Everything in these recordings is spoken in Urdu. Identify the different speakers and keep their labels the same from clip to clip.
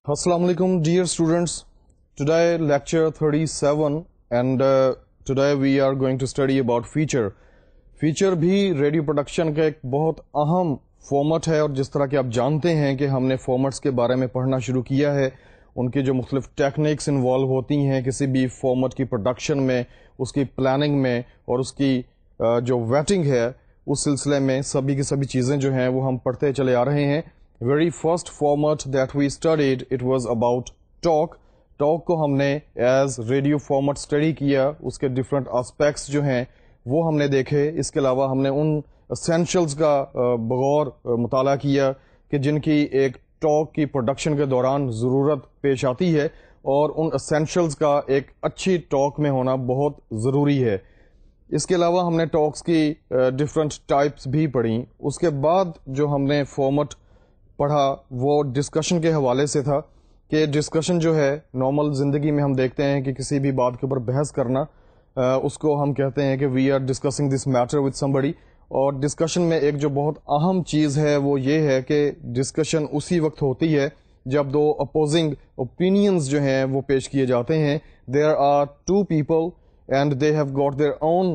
Speaker 1: Assalamu alaikum, dear students. Today lecture 37 and today we are going to study about feature. Feature بھی ریڈیو پروڈکشن کا ایک بہت اہم فارمیٹ ہے، اور جس طرح کہ آپ جانتے ہیں کہ ہم نے فارمیٹس کے بارے میں پڑھنا شروع کیا ہے، ان کی جو مختلف ٹیکنیکس انوالو ہوتی ہیں کسی بھی فارمیٹ کی پروڈکشن میں، اس کی پلاننگ میں اور اس کی جو ویٹنگ ہے اس سلسلے میں سبھی کی سبھی چیزیں جو ہیں وہ ہم پڑھتے چلے آ رہے ہیں. Very first format that we studied it was about talk. Talk کو ہم نے ایز ریڈیو فارمیٹ اسٹڈی کیا، اس کے ڈفرینٹ آسپیکٹس جو ہیں وہ ہم نے دیکھے. اس کے علاوہ ہم نے ان اسینشلز کا بغور مطالعہ کیا کہ جن کی ایک ٹاک کی پروڈکشن کے دوران ضرورت پیش آتی ہے، اور ان اسینشلز کا ایک اچھی ٹاک میں ہونا بہت ضروری ہے. اس کے علاوہ ہم نے ٹاکس کی ڈفرینٹ ٹائپس بھی پڑھیں. اس کے بعد جو ہم نے فارمیٹ پڑھا وہ ڈسکشن کے حوالے سے تھا کہ ڈسکشن جو ہے نارمل زندگی میں ہم دیکھتے ہیں کہ کسی بھی بات کے اوپر بحث کرنا، اس کو ہم کہتے ہیں کہ we are discussing this matter with somebody. اور ڈسکشن میں ایک جو بہت اہم چیز ہے وہ یہ ہے کہ ڈسکشن اسی وقت ہوتی ہے جب دو اپوزنگ اوپینینز جو ہیں وہ پیش کیے جاتے ہیں. There are two people and they have got their own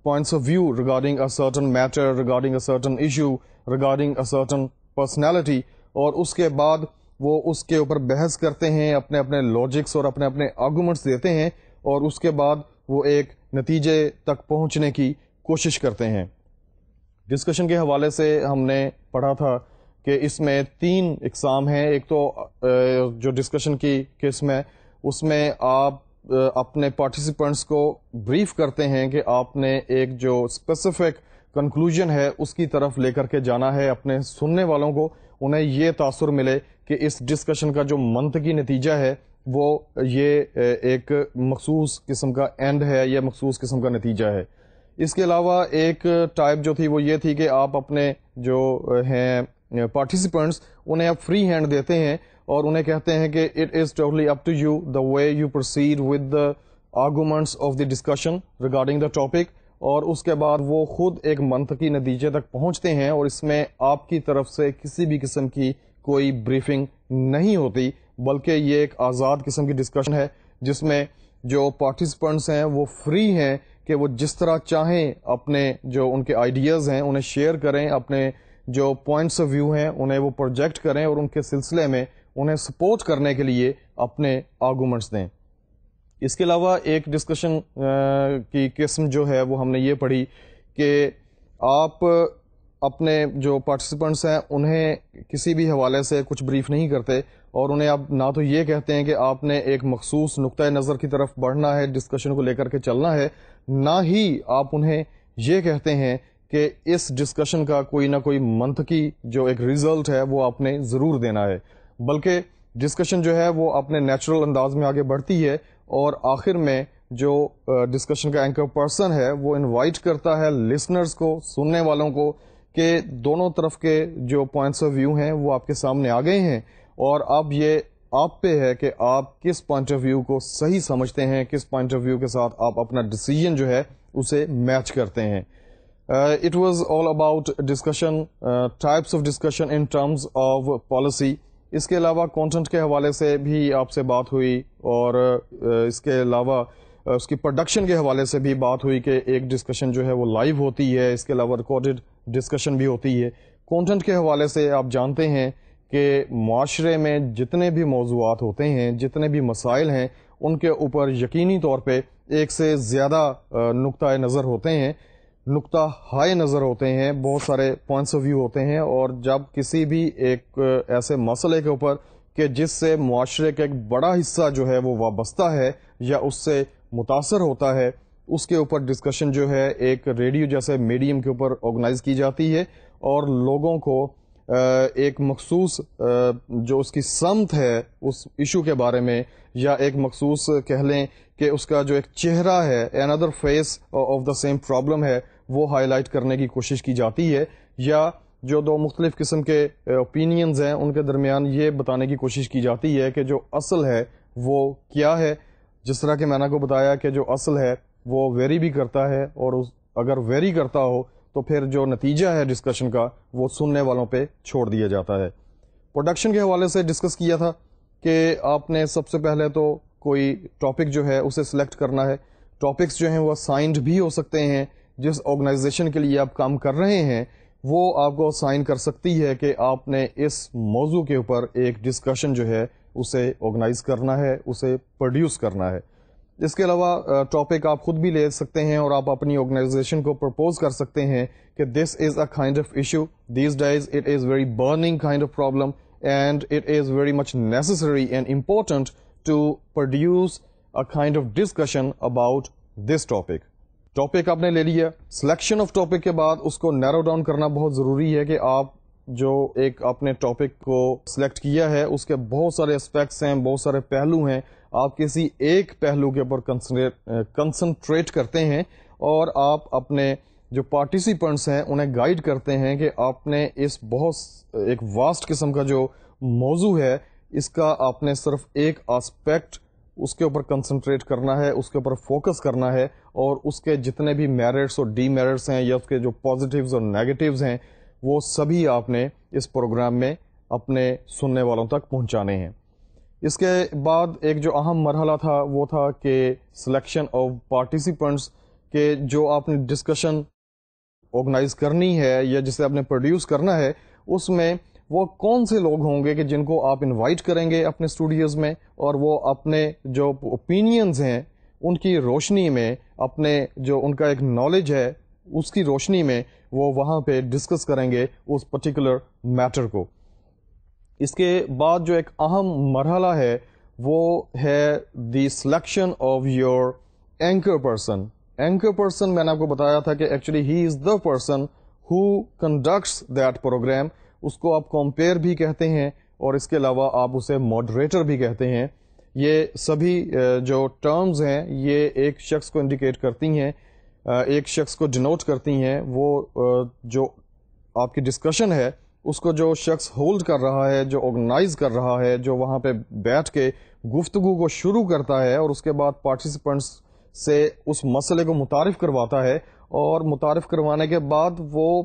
Speaker 1: points of view regarding a certain matter, regarding a certain issue, regarding a certain personality, اور اس کے بعد وہ اس کے اوپر بحث کرتے ہیں، اپنے اپنے لاجکس اور اپنے اپنے آرگومنٹس دیتے ہیں، اور اس کے بعد وہ ایک نتیجے تک پہنچنے کی کوشش کرتے ہیں. ڈسکشن کے حوالے سے ہم نے پڑھا تھا کہ اس میں 3 اقسام ہیں. ایک تو جو ڈسکشن کی قسم ہے اس میں آپ اپنے پارٹیسپینٹس کو بریف کرتے ہیں کہ آپ نے ایک جو اسپیسیفک کنکلوژن ہے اس کی طرف لے کر کے جانا ہے. اپنے سننے والوں کو انہیں یہ تاثر ملے کہ اس ڈسکشن کا جو منطقی نتیجہ ہے وہ یہ ایک مخصوص قسم کا اینڈ ہے یا مخصوص قسم کا نتیجہ ہے. اس کے علاوہ ایک ٹائپ جو تھی وہ یہ تھی کہ آپ اپنے جو ہیں پارٹیسپینٹس انہیں آپ فری ہینڈ دیتے ہیں اور انہیں کہتے ہیں کہ it is totally up to you the way you proceed with the arguments of the discussion regarding the topic. اور اس کے بعد وہ خود ایک منطقی نتیجے تک پہنچتے ہیں، اور اس میں آپ کی طرف سے کسی بھی قسم کی کوئی بریفنگ نہیں ہوتی، بلکہ یہ ایک آزاد قسم کی ڈسکشن ہے جس میں جو پارٹیسپینٹس ہیں وہ فری ہیں کہ وہ جس طرح چاہیں اپنے جو ان کے آئیڈیاز ہیں انہیں شیئر کریں، اپنے جو پوائنٹس آف ویو ہیں انہیں وہ پروجیکٹ کریں، اور ان کے سلسلے میں انہیں سپورٹ کرنے کے لیے اپنے آرگومنٹس دیں. اس کے علاوہ ایک ڈسکشن کی قسم جو ہے وہ ہم نے یہ پڑھی کہ آپ اپنے جو پارٹیسپینٹس ہیں انہیں کسی بھی حوالے سے کچھ بریف نہیں کرتے، اور انہیں آپ نہ تو یہ کہتے ہیں کہ آپ نے ایک مخصوص نقطۂ نظر کی طرف بڑھنا ہے، ڈسکشن کو لے کر کے چلنا ہے، نہ ہی آپ انہیں یہ کہتے ہیں کہ اس ڈسکشن کا کوئی نہ کوئی منطقی جو ایک ریزلٹ ہے وہ آپ نے ضرور دینا ہے. بلکہ ڈسکشن جو ہے وہ اپنے نیچرل انداز میں آگے بڑھتی ہے، اور آخر میں جو ڈسکشن کا اینکر پرسن ہے وہ انوائٹ کرتا ہے لسنرز کو، سننے والوں کو، کہ دونوں طرف کے جو پوائنٹس آف ویو ہیں وہ آپ کے سامنے آ گئے ہیں، اور اب یہ آپ پہ ہے کہ آپ کس پوائنٹ آف ویو کو صحیح سمجھتے ہیں، کس پوائنٹ آف ویو کے ساتھ آپ اپنا ڈیسیژن جو ہے اسے میچ کرتے ہیں. It was all about discussion, types of discussion in terms of policy. اس کے علاوہ کانٹینٹ کے حوالے سے بھی آپ سے بات ہوئی، اور اس کے علاوہ اس کی پروڈکشن کے حوالے سے بھی بات ہوئی کہ ایک ڈسکشن جو ہے وہ لائیو ہوتی ہے، اس کے علاوہ ریکارڈڈ ڈسکشن بھی ہوتی ہے. کانٹینٹ کے حوالے سے آپ جانتے ہیں کہ معاشرے میں جتنے بھی موضوعات ہوتے ہیں، جتنے بھی مسائل ہیں، ان کے اوپر یقینی طور پہ ایک سے زیادہ نقطۂ نظر ہوتے ہیں، نقطہ ہائے نظر ہوتے ہیں، بہت سارے پوائنٹس آف ویو ہوتے ہیں. اور جب کسی بھی ایک ایسے مسئلے کے اوپر کہ جس سے معاشرے کا ایک بڑا حصہ جو ہے وہ وابستہ ہے یا اس سے متاثر ہوتا ہے، اس کے اوپر ڈسکشن جو ہے ایک ریڈیو جیسے میڈیم کے اوپر آرگنائز کی جاتی ہے، اور لوگوں کو ایک مخصوص جو اس کی سمت ہے اس ایشو کے بارے میں، یا ایک مخصوص کہہ لیں کہ اس کا جو ایک چہرہ ہے، another face of the same problem ہے، وہ ہائی لائٹ کرنے کی کوشش کی جاتی ہے، یا جو دو مختلف قسم کے اوپینینز ہیں ان کے درمیان یہ بتانے کی کوشش کی جاتی ہے کہ جو اصل ہے وہ کیا ہے. جس طرح کہ میں نے کو بتایا کہ جو اصل ہے وہ ویری بھی کرتا ہے، اور اگر ویری کرتا ہو تو پھر جو نتیجہ ہے ڈسکشن کا وہ سننے والوں پہ چھوڑ دیا جاتا ہے. پروڈکشن کے حوالے سے ڈسکس کیا تھا کہ آپ نے سب سے پہلے تو کوئی ٹاپک جو ہے اسے سلیکٹ کرنا ہے. ٹاپکس جو ہیں وہ اسائنڈ بھی ہو سکتے ہیں. جس آرگنائزیشن کے لیے آپ کام کر رہے ہیں وہ آپ کو اسائن کر سکتی ہے کہ آپ نے اس موضوع کے اوپر ایک ڈسکشن جو ہے اسے آرگنائز کرنا ہے, اسے پروڈیوس کرنا ہے. اس کے علاوہ ٹاپک آپ خود بھی لے سکتے ہیں اور آپ اپنی آرگنائزیشن کو پرپوز کر سکتے ہیں کہ this is a kind of issue, these days it is very burning kind of problem and it is very much necessary and important to produce a kind of discussion about this topic. Topic آپ نے لے لیا. سلیکشن آف ٹاپک کے بعد اس کو نیرو ڈاؤن کرنا بہت ضروری ہے کہ آپ جو ایک آپ نے ٹاپک کو سلیکٹ کیا ہے اس کے بہت سارے اسپیکٹس ہیں, بہت سارے پہلو ہیں. آپ کسی ایک پہلو کے اوپر کنسنٹریٹ کرتے ہیں اور آپ اپنے جو پارٹیسپینٹس ہیں انہیں گائیڈ کرتے ہیں کہ آپ نے اس بہت ایک واسٹ قسم کا جو موضوع ہے اس کا آپ نے صرف ایک آسپیکٹ اس کے اوپر کنسنٹریٹ کرنا ہے, اس کے اوپر فوکس کرنا ہے اور اس کے جتنے بھی میرٹس اور ڈی میرٹس ہیں یا اس کے جو پازیٹیوز اور نیگیٹیوز ہیں وہ سبھی آپ نے اس پروگرام میں اپنے سننے والوں تک پہنچانے ہیں. اس کے بعد ایک جو اہم مرحلہ تھا وہ تھا کہ سلیکشن آف پارٹیسپینٹس, کہ جو آپ نے ڈسکشن آرگنائز کرنی ہے یا جسے آپ نے پروڈیوس کرنا ہے اس میں وہ کون سے لوگ ہوں گے کہ جن کو آپ انوائٹ کریں گے اپنے اسٹوڈیوز میں, اور وہ اپنے جو اوپینینز ہیں ان کی روشنی میں, اپنے جو ان کا ایک نالج ہے اس کی روشنی میں وہ وہاں پہ ڈسکس کریں گے اس پرٹیکولر میٹر کو. اس کے بعد جو ایک اہم مرحلہ ہے وہ ہے the selection of your anchor person. Anchor person میں نے آپ کو بتایا تھا کہ actually he is the person who conducts that programme. اس کو آپ کمپیئر بھی کہتے ہیں اور اس کے علاوہ آپ اسے ماڈریٹر بھی کہتے ہیں. یہ سبھی جو ٹرمز ہیں یہ ایک شخص کو انڈیکیٹ کرتی ہیں, ایک شخص کو ڈینوٹ کرتی ہیں. وہ جو آپ کی ڈسکشن ہے اس کو جو شخص ہولڈ کر رہا ہے, جو آرگنائز کر رہا ہے, جو وہاں پہ بیٹھ کے گفتگو کو شروع کرتا ہے اور اس کے بعد پارٹیسپینٹس سے اس مسئلے کو متعارف کرواتا ہے, اور متعارف کروانے کے بعد وہ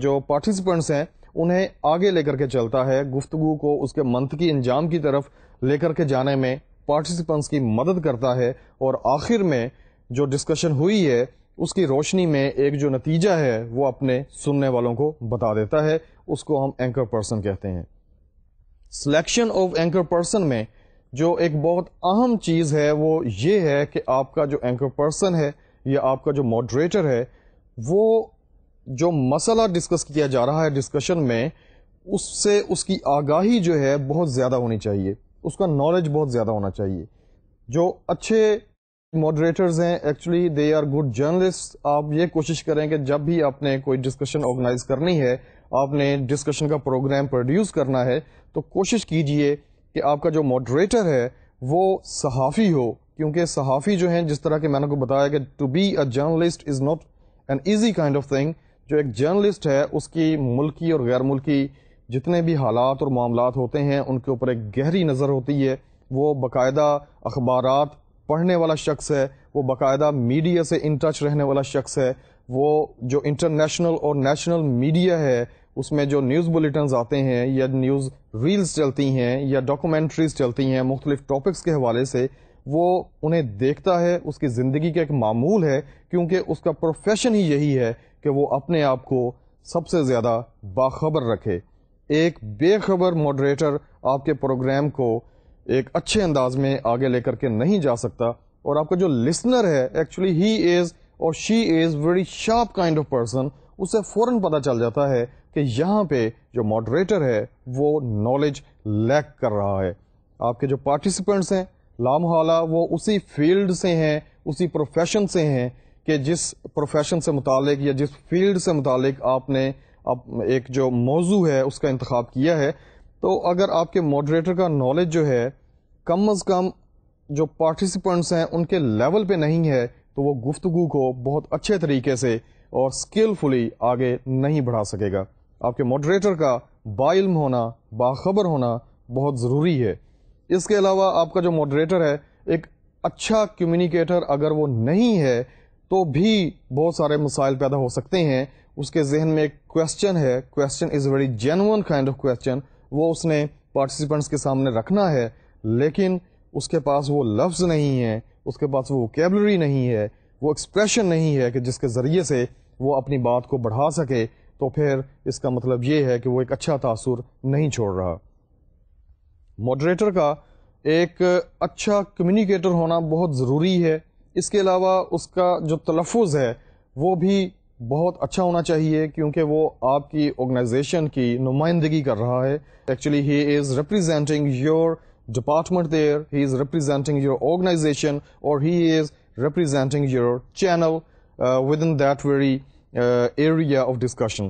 Speaker 1: جو پارٹیسپینٹس ہیں انہیں آگے لے کر کے چلتا ہے, گفتگو کو اس کے منطقی انجام کی طرف لے کر کے جانے میں پارٹیسپینٹس کی مدد کرتا ہے, اور آخر میں جو ڈسکشن ہوئی ہے اس کی روشنی میں ایک جو نتیجہ ہے وہ اپنے سننے والوں کو بتا دیتا ہے. اس کو ہم اینکر پرسن کہتے ہیں. سلیکشن آف اینکر پرسن میں جو ایک بہت اہم چیز ہے وہ یہ ہے کہ آپ کا جو اینکر پرسن ہے یا آپ کا جو ماڈریٹر ہے وہ جو مسئلہ ڈسکس کیا جا رہا ہے ڈسکشن میں اس سے اس کی آگاہی جو ہے بہت زیادہ ہونی چاہیے, اس کا نالج بہت زیادہ ہونا چاہیے. جو اچھے ماڈریٹرز ہیں actually they are good journalist. آپ یہ کوشش کریں کہ جب بھی آپ نے کوئی ڈسکشن آرگنائز کرنی ہے, آپ نے ڈسکشن کا پروگرام پروڈیوس کرنا ہے, تو کوشش کیجئے کہ آپ کا جو ماڈریٹر ہے وہ صحافی ہو, کیونکہ صحافی جو ہیں جس طرح کہ میں نے کو بتایا کہ to be a journalist is not an easy kind of thing. جو ایک جرنلسٹ ہے اس کی ملکی اور غیر ملکی جتنے بھی حالات اور معاملات ہوتے ہیں ان کے اوپر ایک گہری نظر ہوتی ہے. وہ باقاعدہ اخبارات پڑھنے والا شخص ہے, وہ باقاعدہ میڈیا سے ان ٹچ رہنے والا شخص ہے. وہ جو انٹرنیشنل اور نیشنل میڈیا ہے اس میں جو نیوز بلیٹنز آتے ہیں یا نیوز ریلز چلتی ہیں یا ڈاکومنٹریز چلتی ہیں مختلف ٹاپکس کے حوالے سے, وہ انہیں دیکھتا ہے. اس کی زندگی کا ایک معمول ہے, کیونکہ اس کا پروفیشن ہی یہی ہے کہ وہ اپنے آپ کو سب سے زیادہ باخبر رکھے. ایک بے خبر ماڈریٹر آپ کے پروگرام کو ایک اچھے انداز میں آگے لے کر کے نہیں جا سکتا, اور آپ کا جو لسنر ہے ایکچولی ہی از اور she is very sharp kind of person. اسے فوراً پتہ چل جاتا ہے کہ یہاں پہ جو ماڈریٹر ہے وہ نالج لیک کر رہا ہے. آپ کے جو پارٹیسپینٹس ہیں لامحالہ وہ اسی فیلڈ سے ہیں, اسی پروفیشن سے ہیں کہ جس پروفیشن سے متعلق یا جس فیلڈ سے متعلق آپ نے ایک جو موضوع ہے اس کا انتخاب کیا ہے. تو اگر آپ کے ماڈریٹر کا نالج جو ہے کم از کم جو پارٹیسپینٹس ہیں ان کے لیول پہ نہیں ہے تو وہ گفتگو کو بہت اچھے طریقے سے اور اسکلفلی آگے نہیں بڑھا سکے گا. آپ کے ماڈریٹر کا باعلم ہونا, باخبر ہونا بہت ضروری ہے. اس کے علاوہ آپ کا جو ماڈریٹر ہے ایک اچھا کمیونیکیٹر اگر وہ نہیں ہے تو بھی بہت سارے مسائل پیدا ہو سکتے ہیں. اس کے ذہن میں ایک کویسچن ہے, question is a very genuine kind of question, وہ اس نے پارٹیسپینٹس کے سامنے رکھنا ہے، لیکن اس کے پاس وہ لفظ نہیں ہے، اس کے پاس وہ ووکیبلری نہیں ہے، وہ ایکسپریشن نہیں ہے کہ جس کے ذریعے سے وہ اپنی بات کو بڑھا سکے، تو پھر اس کا مطلب یہ ہے کہ وہ ایک اچھا تاثر نہیں چھوڑ رہا۔ ماڈریٹر کا ایک اچھا کمیونیکیٹر ہونا بہت ضروری ہے۔ اس کے علاوہ اس کا جو تلفظ ہے وہ بھی بہت اچھا ہونا چاہیے، کیونکہ وہ آپ کی آرگنائزیشن کی نمائندگی کر رہا ہے۔ Actually he is representing your department there, he is representing your organisation, اور he is representing your channel with in that very area of discussion.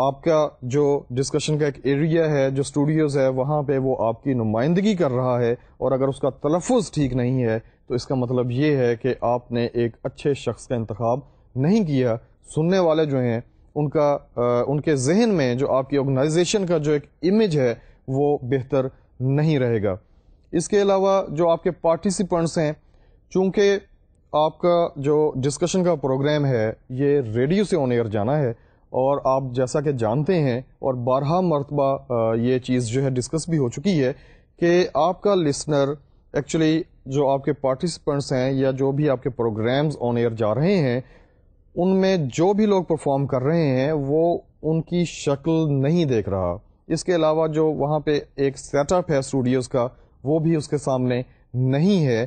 Speaker 1: آپ کا جو ڈسکشن کا ایک ایریا ہے، جو اسٹوڈیوز ہے، وہاں پہ وہ آپ کی نمائندگی کر رہا ہے، اور اگر اس کا تلفظ ٹھیک نہیں ہے تو اس کا مطلب یہ ہے کہ آپ نے ایک اچھے شخص کا انتخاب نہیں کیا۔ سننے والے جو ہیں ان کے ذہن میں جو آپ کی آرگنائزیشن کا جو ایک امیج ہے وہ بہتر نہیں رہے گا۔ اس کے علاوہ جو آپ کے پارٹیسپینٹس ہیں، چونکہ آپ کا جو ڈسکشن کا پروگرام ہے یہ ریڈیو سے آن ایئر جانا ہے، اور آپ جیسا کہ جانتے ہیں اور بارہا مرتبہ یہ چیز جو ہے ڈسکس بھی ہو چکی ہے کہ آپ کا لسنر ایکچولی جو آپ کے پارٹیسپینٹس ہیں یا جو بھی آپ کے پروگرامز آن ایئر جا رہے ہیں، ان میں جو بھی لوگ پرفارم کر رہے ہیں وہ ان کی شکل نہیں دیکھ رہا۔ اس کے علاوہ جو وہاں پہ ایک سیٹ اپ ہے اسٹوڈیوز کا وہ بھی اس کے سامنے نہیں ہے،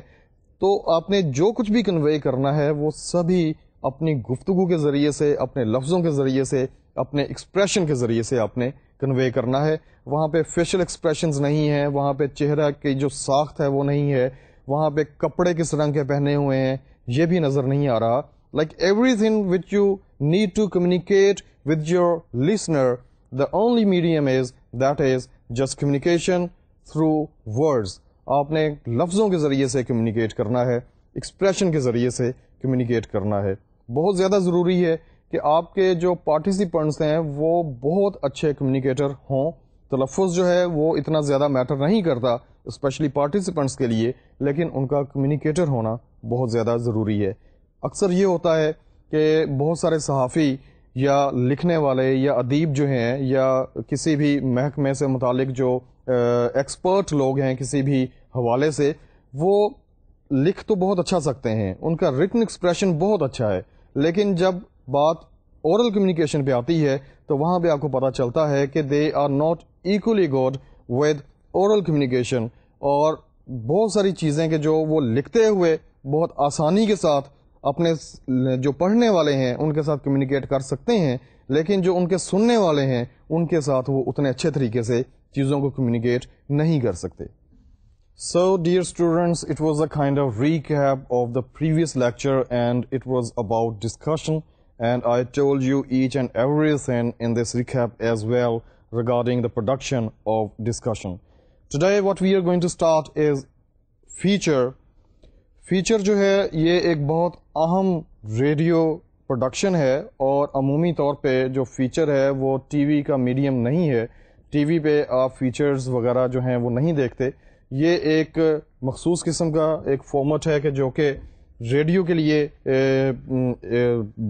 Speaker 1: تو آپ نے جو کچھ بھی کنوے کرنا ہے وہ سبھی اپنی گفتگو کے ذریعے سے، اپنے لفظوں کے ذریعے سے، اپنے ایکسپریشن کے ذریعے سے آپ نے کنوے کرنا ہے۔ وہاں پہ فیشل ایکسپریشنز نہیں ہیں، وہاں پہ چہرہ کی جو ساخت ہے وہ نہیں ہے، وہاں پہ کپڑے کس رنگ کے پہنے ہوئے ہیں یہ بھی نظر نہیں آ رہا۔ Like everything which you need to communicate with your listener, the only medium that is just communication through words. آپ نے لفظوں کے ذریعے سے کمیونیکیٹ کرنا ہے، ایکسپریشن کے ذریعے سے کمیونیکیٹ کرنا ہے۔ بہت زیادہ ضروری ہے کہ آپ کے جو پارٹیسپینٹس ہیں وہ بہت اچھے کمیونیکیٹر ہوں۔ تلفظ جو ہے وہ اتنا زیادہ میٹر نہیں کرتا اسپیشلی پارٹیسپینٹس کے لیے، لیکن ان کا کمیونیکیٹر ہونا بہت زیادہ ضروری ہے۔ اکثر یہ ہوتا ہے کہ بہت سارے صحافی یا لکھنے والے یا ادیب جو ہیں یا کسی بھی محکمے سے متعلق جو ایکسپرٹ لوگ ہیں کسی بھی حوالے سے، وہ لکھ تو بہت اچھا سکتے ہیں، ان کا ریٹن ایکسپریشن بہت اچھا ہے، لیکن جب بات اورل کمیونیکیشن پہ آتی ہے تو وہاں پہ آپ کو پتہ چلتا ہے کہ they are not actually good with oral communication, اور بہت ساری چیزیں کہ جو وہ لکھتے ہوئے بہت آسانی کے ساتھ اپنے جو پڑھنے والے ہیں ان کے ساتھ کمیونیکیٹ کر سکتے ہیں، لیکن جو ان کے سننے والے ہیں ان کے ساتھ وہ اتنے اچھے طریقے سے چیزوں کو کمیونیکیٹ نہیں کر سکتے۔ So, dear students, it was a kind of recap of the previous lecture, and it was about discussion, and I told you each and everything in this recap as well regarding the production of discussion. Today what we are going to start is feature. Feature جو ہے یہ ایک بہت اہم ریڈیو پروڈکشن ہے، اور عمومی طور پہ جو فیچر ہے وہ ٹی وی کا میڈیم نہیں ہے۔ ٹی وی پہ آپ فیچرز وغیرہ جو ہیں وہ نہیں دیکھتے، یہ ایک مخصوص قسم کا ایک فارمیٹ ہے کہ جو کہ ریڈیو کے لیے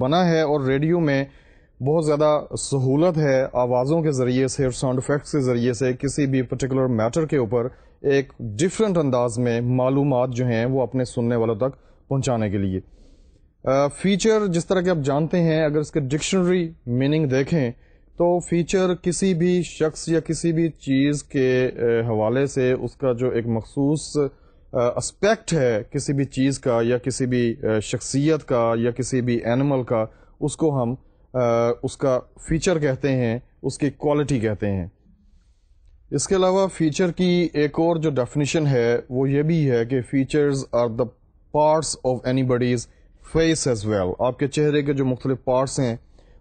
Speaker 1: بنا ہے، اور ریڈیو میں بہت زیادہ سہولت ہے آوازوں کے ذریعے سے اور ساؤنڈ افیکٹس کے ذریعے سے کسی بھی پرٹیکولر میٹر کے اوپر ایک ڈفرینٹ انداز میں معلومات جو ہیں وہ اپنے سننے والوں تک پہنچانے کے لیے۔ فیچر جس طرح کہ آپ جانتے ہیں، اگر اس کے ڈکشنری میننگ دیکھیں تو فیچر کسی بھی شخص یا کسی بھی چیز کے حوالے سے اس کا جو ایک مخصوص اسپیکٹ ہے کسی بھی چیز کا یا کسی بھی شخصیت کا یا کسی بھی اینیمل کا، اس کو ہم اس کا فیچر کہتے ہیں، اس کی کوالٹی کہتے ہیں۔ اس کے علاوہ فیچر کی ایک اور جو ڈیفینیشن ہے وہ یہ بھی ہے کہ features are the parts of anybody's face as well. آپ کے چہرے کے جو مختلف پارٹس ہیں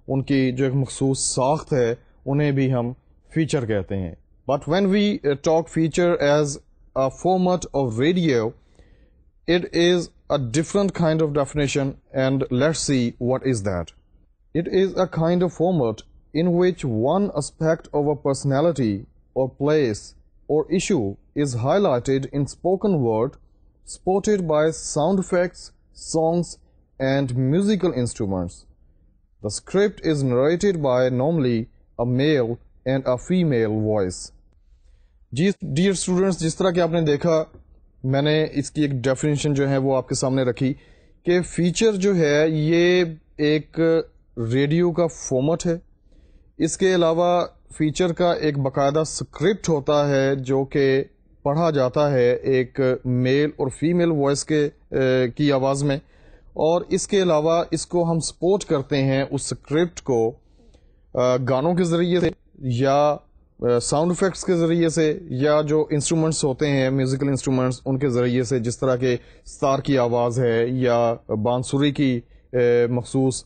Speaker 1: ان کی جو ایک مخصوص ساخت ہے انہیں بھی ہم فیچر کہتے ہیں۔ But when we talk feature as a format of radio, it is a different kind of definition, and let's see what is that. It is a kind of format in which one aspect of a personality or place or issue is highlighted in spoken word, supported by sound effects, songs, and musical instruments. The script is narrated by normally a male and a female voice. جی ڈیئر اسٹوڈنٹس، جس طرح کہ آپ نے دیکھا میں نے اس کی ایک ڈیفینیشن جو ہے وہ آپ کے سامنے رکھی کہ فیچر جو ہے یہ ایک ریڈیو کا فارمیٹ ہے. اس کے علاوہ فیچر کا ایک باقاعدہ اسکرپٹ ہوتا ہے جو کہ پڑھا جاتا ہے ایک میل اور فیمیل وائس کی آواز میں، اور اس کے علاوہ اس کو ہم سپورٹ کرتے ہیں اس اسکرپٹ کو گانوں کے ذریعے سے یا ساؤنڈ افیکٹس کے ذریعے سے یا جو انسٹرومنٹس ہوتے ہیں میوزیکل انسٹرومنٹس ان کے ذریعے سے، جس طرح کے ستار کی آواز ہے یا بانسری کی مخصوص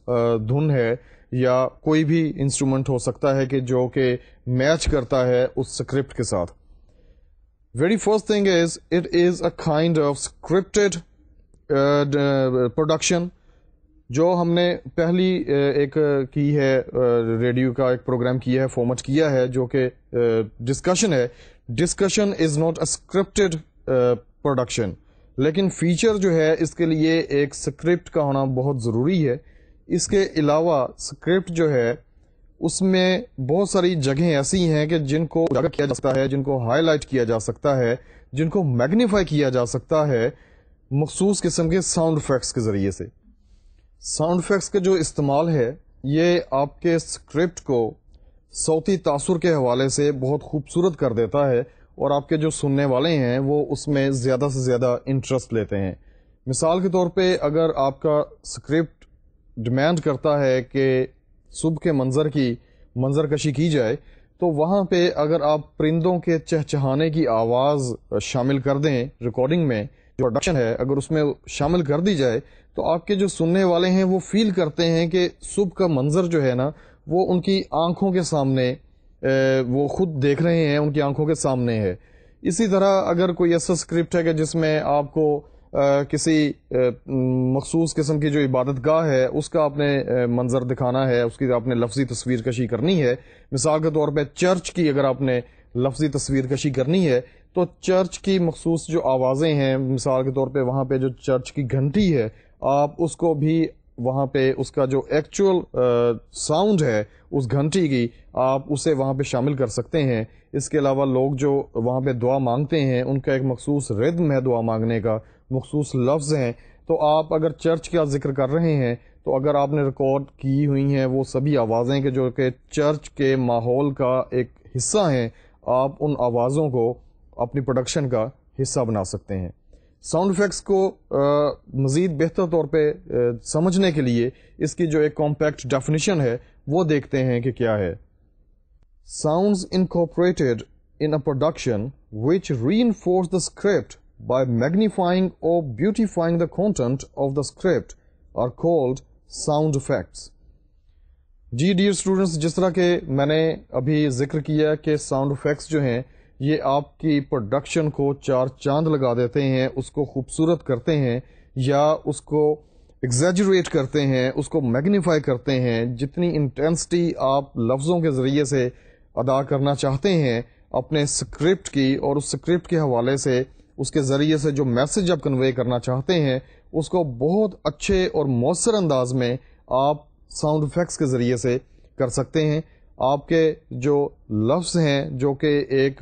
Speaker 1: دھن ہے یا کوئی بھی انسٹرومنٹ ہو سکتا ہے کہ جو کہ میچ کرتا ہے اس اسکرپٹ کے ساتھ. Very first thing is it is a kind of scripted production. جو ہم نے پہلی ایک کی ہے ریڈیو کا ایک پروگرام کیا ہے، فارمیٹ کیا ہے جو کہ ڈسکشن ہے. Discussion is not a scripted production, لیکن فیچر جو ہے اس کے لیے ایک اسکرپٹ کا ہونا بہت ضروری ہے. اس کے علاوہ اسکرپٹ جو ہے اس میں بہت ساری جگہیں ایسی ہیں کہ جن کو اجاگر کیا جا سکتا ہے، جن کو ہائی لائٹ کیا جا سکتا ہے، جن کو میگنیفائی کیا جا سکتا ہے مخصوص قسم کے ساؤنڈ افیکٹس کے ذریعے سے. ساؤنڈ افیکٹس کا جو استعمال ہے یہ آپ کے اسکرپٹ کو صوتی تاثر کے حوالے سے بہت خوبصورت کر دیتا ہے، اور آپ کے جو سننے والے ہیں وہ اس میں زیادہ سے زیادہ انٹرسٹ لیتے ہیں. مثال کے طور پہ اگر آپ کا اسکرپٹ ڈیمانڈ کرتا ہے کہ صبح کے منظر کشی کی جائے، تو وہاں پہ اگر آپ پرندوں کے چہچہانے کی آواز شامل کر دیں ریکارڈنگ میں، جو پروڈکشن ہے اگر اس میں شامل کر دی جائے، تو آپ کے جو سننے والے ہیں وہ فیل کرتے ہیں کہ صبح کا منظر جو ہے نا وہ ان کی آنکھوں کے سامنے وہ خود دیکھ رہے ہیں، ان کی آنکھوں کے سامنے ہے. اسی طرح اگر کوئی ایسا اسکرپٹ ہے کہ جس میں آپ کو کسی مخصوص قسم کی جو عبادت گاہ ہے اس کا آپ نے منظر دکھانا ہے، اس کی آپ نے لفظی تصویر کشی کرنی ہے. مثال کے طور پہ چرچ کی اگر آپ نے لفظی تصویر کشی کرنی ہے تو چرچ کی مخصوص جو آوازیں ہیں، مثال کے طور پہ وہاں پہ جو چرچ کی گھنٹی ہے، آپ اس کو بھی وہاں پہ اس کا جو ایکچوئل ساؤنڈ ہے اس گھنٹی کی آپ اسے وہاں پہ شامل کر سکتے ہیں. اس کے علاوہ لوگ جو وہاں پہ دعا مانگتے ہیں ان کا ایک مخصوص ردم ہے دعا مانگنے کا، مخصوص لفظ ہیں. تو آپ اگر چرچ کا ذکر کر رہے ہیں تو اگر آپ نے ریکارڈ کی ہوئی ہیں وہ سبھی آوازیں کہ جو کہ چرچ کے ماحول کا ایک حصہ ہیں، آپ ان آوازوں کو اپنی پروڈکشن کا حصہ بنا سکتے ہیں. ساؤنڈ افیکٹس کو مزید بہتر طور پہ سمجھنے کے لیے اس کی جو ایک کمپیکٹ ڈیفینیشن ہے وہ دیکھتے ہیں کہ کیا ہے. Sounds incorporated in a production which reinforce the script by magnifying or beautifying the content of the script are called sound effects. جی ڈیئر اسٹوڈنٹس، جس طرح کہ میں نے ابھی ذکر کیا کہ ساؤنڈ افیکٹس جو ہیں یہ آپ کی پروڈکشن کو چار چاند لگا دیتے ہیں، اس کو خوبصورت کرتے ہیں یا اس کو ایگزیجریٹ کرتے ہیں، اس کو میگنیفائی کرتے ہیں. جتنی انٹینسٹی آپ لفظوں کے ذریعے سے ادا کرنا چاہتے ہیں اپنے اسکرپٹ کی، اور اس اسکرپٹ کے حوالے سے اس کے ذریعے سے جو میسج آپ کنوے کرنا چاہتے ہیں اس کو بہت اچھے اور مؤثر انداز میں آپ ساؤنڈ افیکٹس کے ذریعے سے کر سکتے ہیں. آپ کے جو لفظ ہیں جو کہ ایک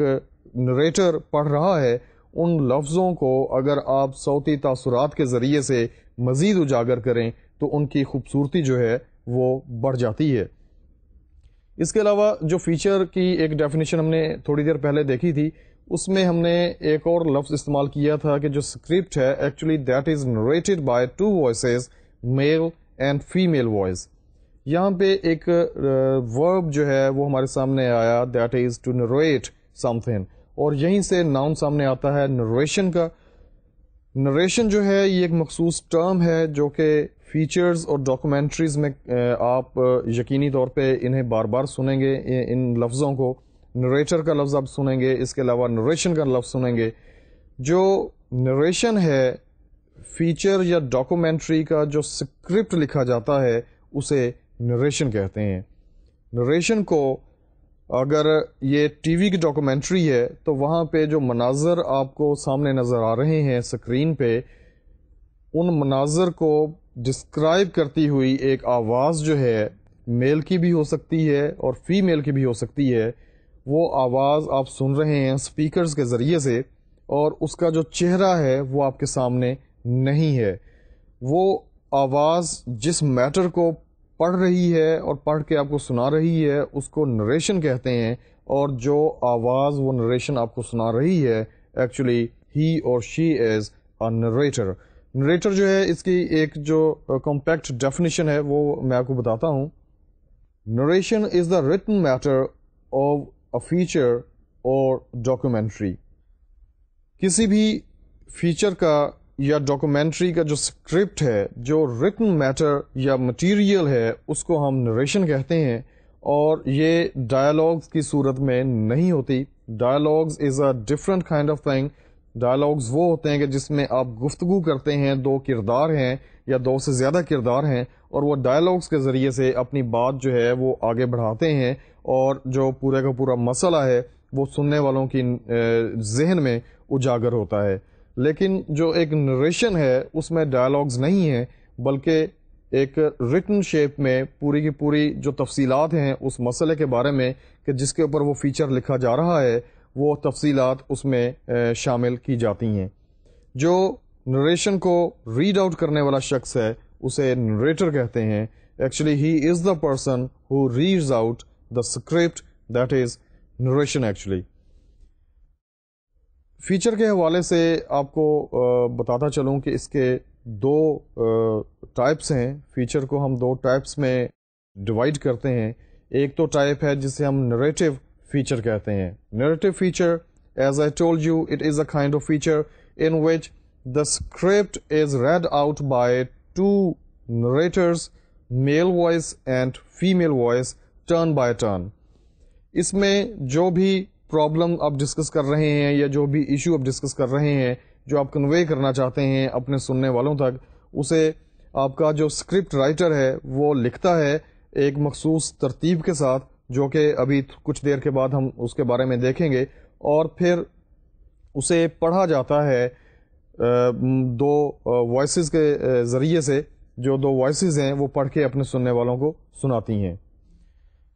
Speaker 1: نریٹر پڑھ رہا ہے، ان لفظوں کو اگر آپ صوتی تاثرات کے ذریعے سے مزید اجاگر کریں تو ان کی خوبصورتی جو ہے وہ بڑھ جاتی ہے. اس کے علاوہ جو فیچر کی ایک ڈیفینیشن ہم نے تھوڑی دیر پہلے دیکھی تھی، اس میں ہم نے ایک اور لفظ استعمال کیا تھا کہ جو اسکرپٹ ہے actually that is narrated by two voices, male and female voice. یہاں پہ ایک ورب جو ہے وہ ہمارے سامنے آیا، that is to narrate something, اور یہیں سے ناؤن سامنے آتا ہے نریشن کا. نریشن جو ہے یہ ایک مخصوص ٹرم ہے جو کہ فیچرز اور ڈاکومنٹریز میں آپ یقینی طور پہ انہیں بار بار سنیں گے. ان لفظوں کو نریٹر کا لفظ آپ سنیں گے، اس کے علاوہ نریشن کا لفظ سنیں گے. جو نریشن ہے فیچر یا ڈاکومنٹری کا جو اسکرپٹ لکھا جاتا ہے اسے نریشن کہتے ہیں. نریشن کو اگر یہ ٹی وی کی ڈاکومنٹری ہے تو وہاں پہ جو مناظر آپ کو سامنے نظر آ رہے ہیں اسکرین پہ، ان مناظر کو ڈسکرائب کرتی ہوئی ایک آواز جو ہے میل کی بھی ہو سکتی ہے اور فیمیل کی بھی ہو سکتی ہے، وہ آواز آپ سن رہے ہیں اسپیکرز کے ذریعے سے، اور اس کا جو چہرہ ہے وہ آپ کے سامنے نہیں ہے. وہ آواز جس میٹر کو پڑھ رہی ہے اور پڑھ کے آپ کو سنا رہی ہے اس کو نریشن کہتے ہیں، اور جو آواز وہ نریشن آپ کو سنا رہی ہے ایکچولی ہی اور she is a narrator. Narrator جو ہے اس کی ایک جو کمپیکٹ ڈیفینیشن ہے وہ میں آپ کو بتاتا ہوں. Narration is the return matter of a feature اور ڈاکومنٹری. کسی بھی فیچر کا یا ڈاکومنٹری کا جو اسکرپٹ ہے، جو ریٹن میٹر یا مٹیریل ہے، اس کو ہم نریشن کہتے ہیں، اور یہ ڈائلاگز کی صورت میں نہیں ہوتی. Dialogues is a different kind of thing. Dialogues وہ ہوتے ہیں کہ جس میں آپ گفتگو کرتے ہیں، دو کردار ہیں یا دو سے زیادہ کردار ہیں، اور وہ ڈائلاگز کے ذریعے سے اپنی بات جو ہے وہ آگے بڑھاتے ہیں، اور جو پورے کا پورا مسئلہ ہے وہ سننے والوں کی ذہن میں اجاگر ہوتا ہے. لیکن جو ایک نریشن ہے اس میں ڈائلاگز نہیں ہیں، بلکہ ایک ریٹن شیپ میں پوری کی پوری جو تفصیلات ہیں اس مسئلے کے بارے میں کہ جس کے اوپر وہ فیچر لکھا جا رہا ہے، وہ تفصیلات اس میں شامل کی جاتی ہیں. جو نریشن کو ریڈ آؤٹ کرنے والا شخص ہے اسے نریٹر کہتے ہیں. Actually he is the person who reads out the script, that is narration actually. Feature کے حوالے سے آپ کو بتاتا چلوں کہ اس کے دو ٹائپس ہیں. فیچر کو ہم دو ٹائپس میں ڈیوائڈ کرتے ہیں. ایک تو ٹائپ ہے جسے ہم نریٹو فیچر کہتے ہیں. Narrative feature, as I told you, it is a kind of feature in which the script is read out by two narrators, male voice and female voice, turn by turn. اس میں جو بھی پرابلم آپ ڈسکس کر رہے ہیں یا جو بھی ایشو آپ ڈسکس کر رہے ہیں، جو آپ کنوے کرنا چاہتے ہیں اپنے سننے والوں تک، اسے آپ کا جو اسکرپٹ رائٹر ہے وہ لکھتا ہے ایک مخصوص ترتیب کے ساتھ، جو کہ ابھی کچھ دیر کے بعد ہم اس کے بارے میں دیکھیں گے، اور پھر اسے پڑھا جاتا ہے دو وائسز کے ذریعے سے. جو دو وائسز ہیں وہ پڑھ کے اپنے سننے والوں کو سناتی ہیں.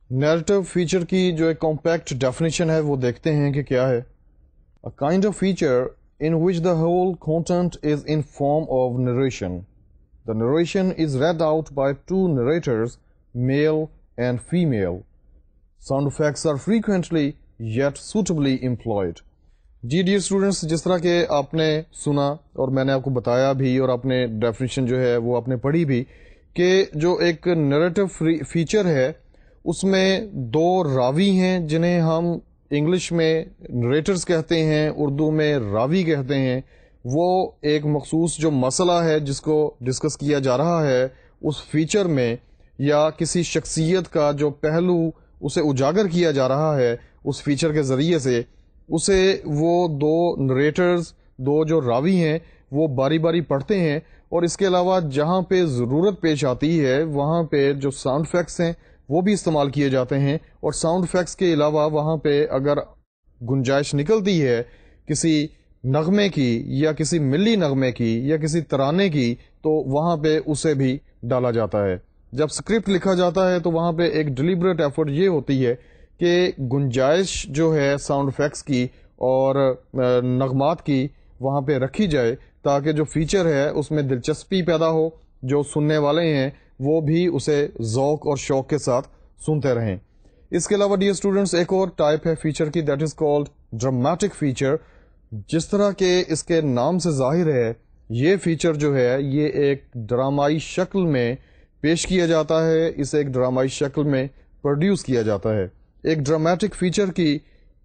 Speaker 1: نیریٹو فیچر کی جو ایک کمپیکٹ ڈیفینیشن ہے وہ دیکھتے ہیں کہ کیا ہے. A kind of feature in which the whole content is in form of narration. The narration is read out by two narrators, male and female. Sound effects are frequently yet suitably employed. G dear students, جس طرح کہ آپ نے سنا اور میں نے آپ کو بتایا بھی اور آپ نے ڈیفینیشن جو ہے وہ آپ نے پڑھی بھی کہ جو ایک نیریٹو فیچر ہے اس میں دو راوی ہیں جنہیں ہم انگلش میں نریٹرز کہتے ہیں، اردو میں راوی کہتے ہیں. وہ ایک مخصوص جو مسئلہ ہے جس کو ڈسکس کیا جا رہا ہے اس فیچر میں، یا کسی شخصیت کا جو پہلو اسے اجاگر کیا جا رہا ہے اس فیچر کے ذریعے سے، اسے وہ دو نریٹرز، دو جو راوی ہیں، وہ باری باری پڑھتے ہیں. اور اس کے علاوہ جہاں پہ ضرورت پیش آتی ہے وہاں پہ جو ساؤنڈ ایفیکٹس ہیں وہ بھی استعمال کیے جاتے ہیں. اور ساؤنڈ ایفیکٹس کے علاوہ وہاں پہ اگر گنجائش نکلتی ہے کسی نغمے کی یا کسی ملی نغمے کی یا کسی ترانے کی، تو وہاں پہ اسے بھی ڈالا جاتا ہے. جب اسکرپٹ لکھا جاتا ہے تو وہاں پہ ایک ڈیلیبریٹ ایفرٹ یہ ہوتی ہے کہ گنجائش جو ہے ساؤنڈ ایفیکٹس کی اور نغمات کی وہاں پہ رکھی جائے، تاکہ جو فیچر ہے اس میں دلچسپی پیدا ہو، جو سننے والے ہیں وہ بھی اسے ذوق اور شوق کے ساتھ سنتے رہیں. اس کے علاوہ ڈیئر اسٹوڈنٹس ایک اور ٹائپ ہے فیچر کی، that is called dramatic feature. جس طرح کہ اس کے نام سے ظاہر ہے، یہ فیچر جو ہے یہ ایک ڈرامائی شکل میں پیش کیا جاتا ہے، اسے ایک ڈرامائی شکل میں پروڈیوس کیا جاتا ہے. ایک ڈرامیٹک فیچر کی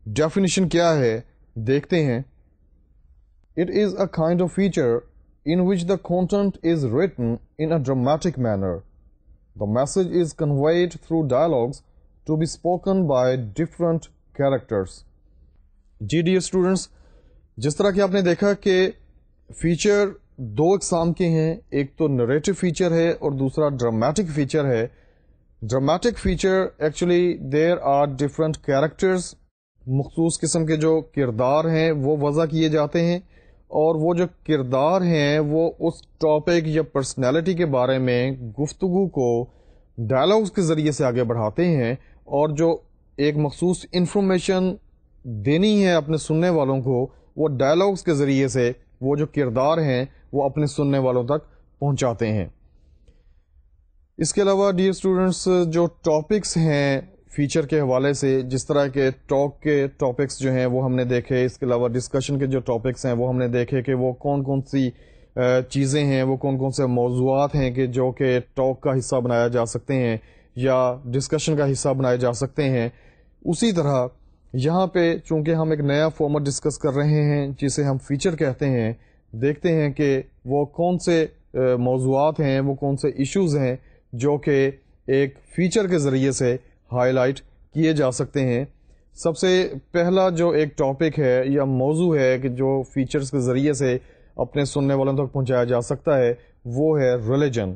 Speaker 1: ڈیفینیشن کیا ہے دیکھتے ہیں. It is a kind of feature in which the content is written in a dramatic manner. The message is conveyed through dialogues to be spoken by different characters. جی ڈیئر اسٹوڈنٹس، جس طرح کہ آپ نے دیکھا کہ فیچر دو اقسام کے ہیں، ایک تو نریٹو فیچر ہے اور دوسرا ڈرامیٹک فیچر ہے. Dramatic feature actually there are different characters, مخصوص قسم کے جو کردار ہیں وہ وضع کیے جاتے ہیں، اور وہ جو کردار ہیں وہ اس ٹاپک یا پرسنالٹی کے بارے میں گفتگو کو ڈائلاگز کے ذریعے سے آگے بڑھاتے ہیں، اور جو ایک مخصوص انفارمیشن دینی ہے اپنے سننے والوں کو، وہ ڈائلاگس کے ذریعے سے وہ جو کردار ہیں وہ اپنے سننے والوں تک پہنچاتے ہیں۔ اس کے علاوہ ڈیئر اسٹوڈنٹس، جو ٹاپکس ہیں فیچر کے حوالے سے، جس طرح کے ٹاک کے ٹاپکس جو ہیں وہ ہم نے دیکھے، اس کے علاوہ ڈسکشن کے جو ٹاپکس ہیں وہ ہم نے دیکھے کہ وہ کون کون سی چیزیں ہیں، وہ کون کون سے موضوعات ہیں کہ جو کہ ٹاک کا حصہ بنایا جا سکتے ہیں یا ڈسکشن کا حصہ بنائے جا سکتے ہیں۔ اسی طرح یہاں پہ چونکہ ہم ایک نیا فارمیٹ ڈسکس کر رہے ہیں جسے ہم فیچر کہتے ہیں، دیکھتے ہیں کہ وہ کون سے موضوعات ہیں، وہ کون سے ایشوز ہیں جو کہ ایک فیچر کے ذریعے سے ہائی لائٹ کیے جا سکتے ہیں۔ سب سے پہلا جو ایک ٹاپک ہے یا موضوع ہے کہ جو فیچرز کے ذریعے سے اپنے سننے والوں تک پہنچایا جا سکتا ہے، وہ ہے ریلیجن۔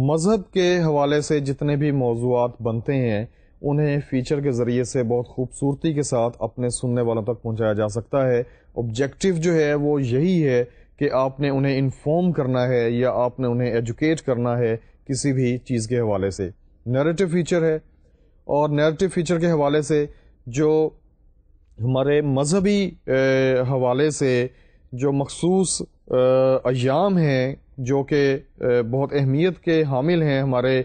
Speaker 1: مذہب کے حوالے سے جتنے بھی موضوعات بنتے ہیں انہیں فیچر کے ذریعے سے بہت خوبصورتی کے ساتھ اپنے سننے والوں تک پہنچایا جا سکتا ہے۔ آبجیکٹیو جو ہے وہ یہی ہے کہ آپ نے انہیں انفارم کرنا ہے یا آپ نے انہیں ایجوکیٹ کرنا ہے کسی بھی چیز کے حوالے سے۔ نیریٹو فیچر ہے، اور نیریٹو فیچر کے حوالے سے جو ہمارے مذہبی حوالے سے جو مخصوص ایام ہیں جو کہ بہت اہمیت کے حامل ہیں ہمارے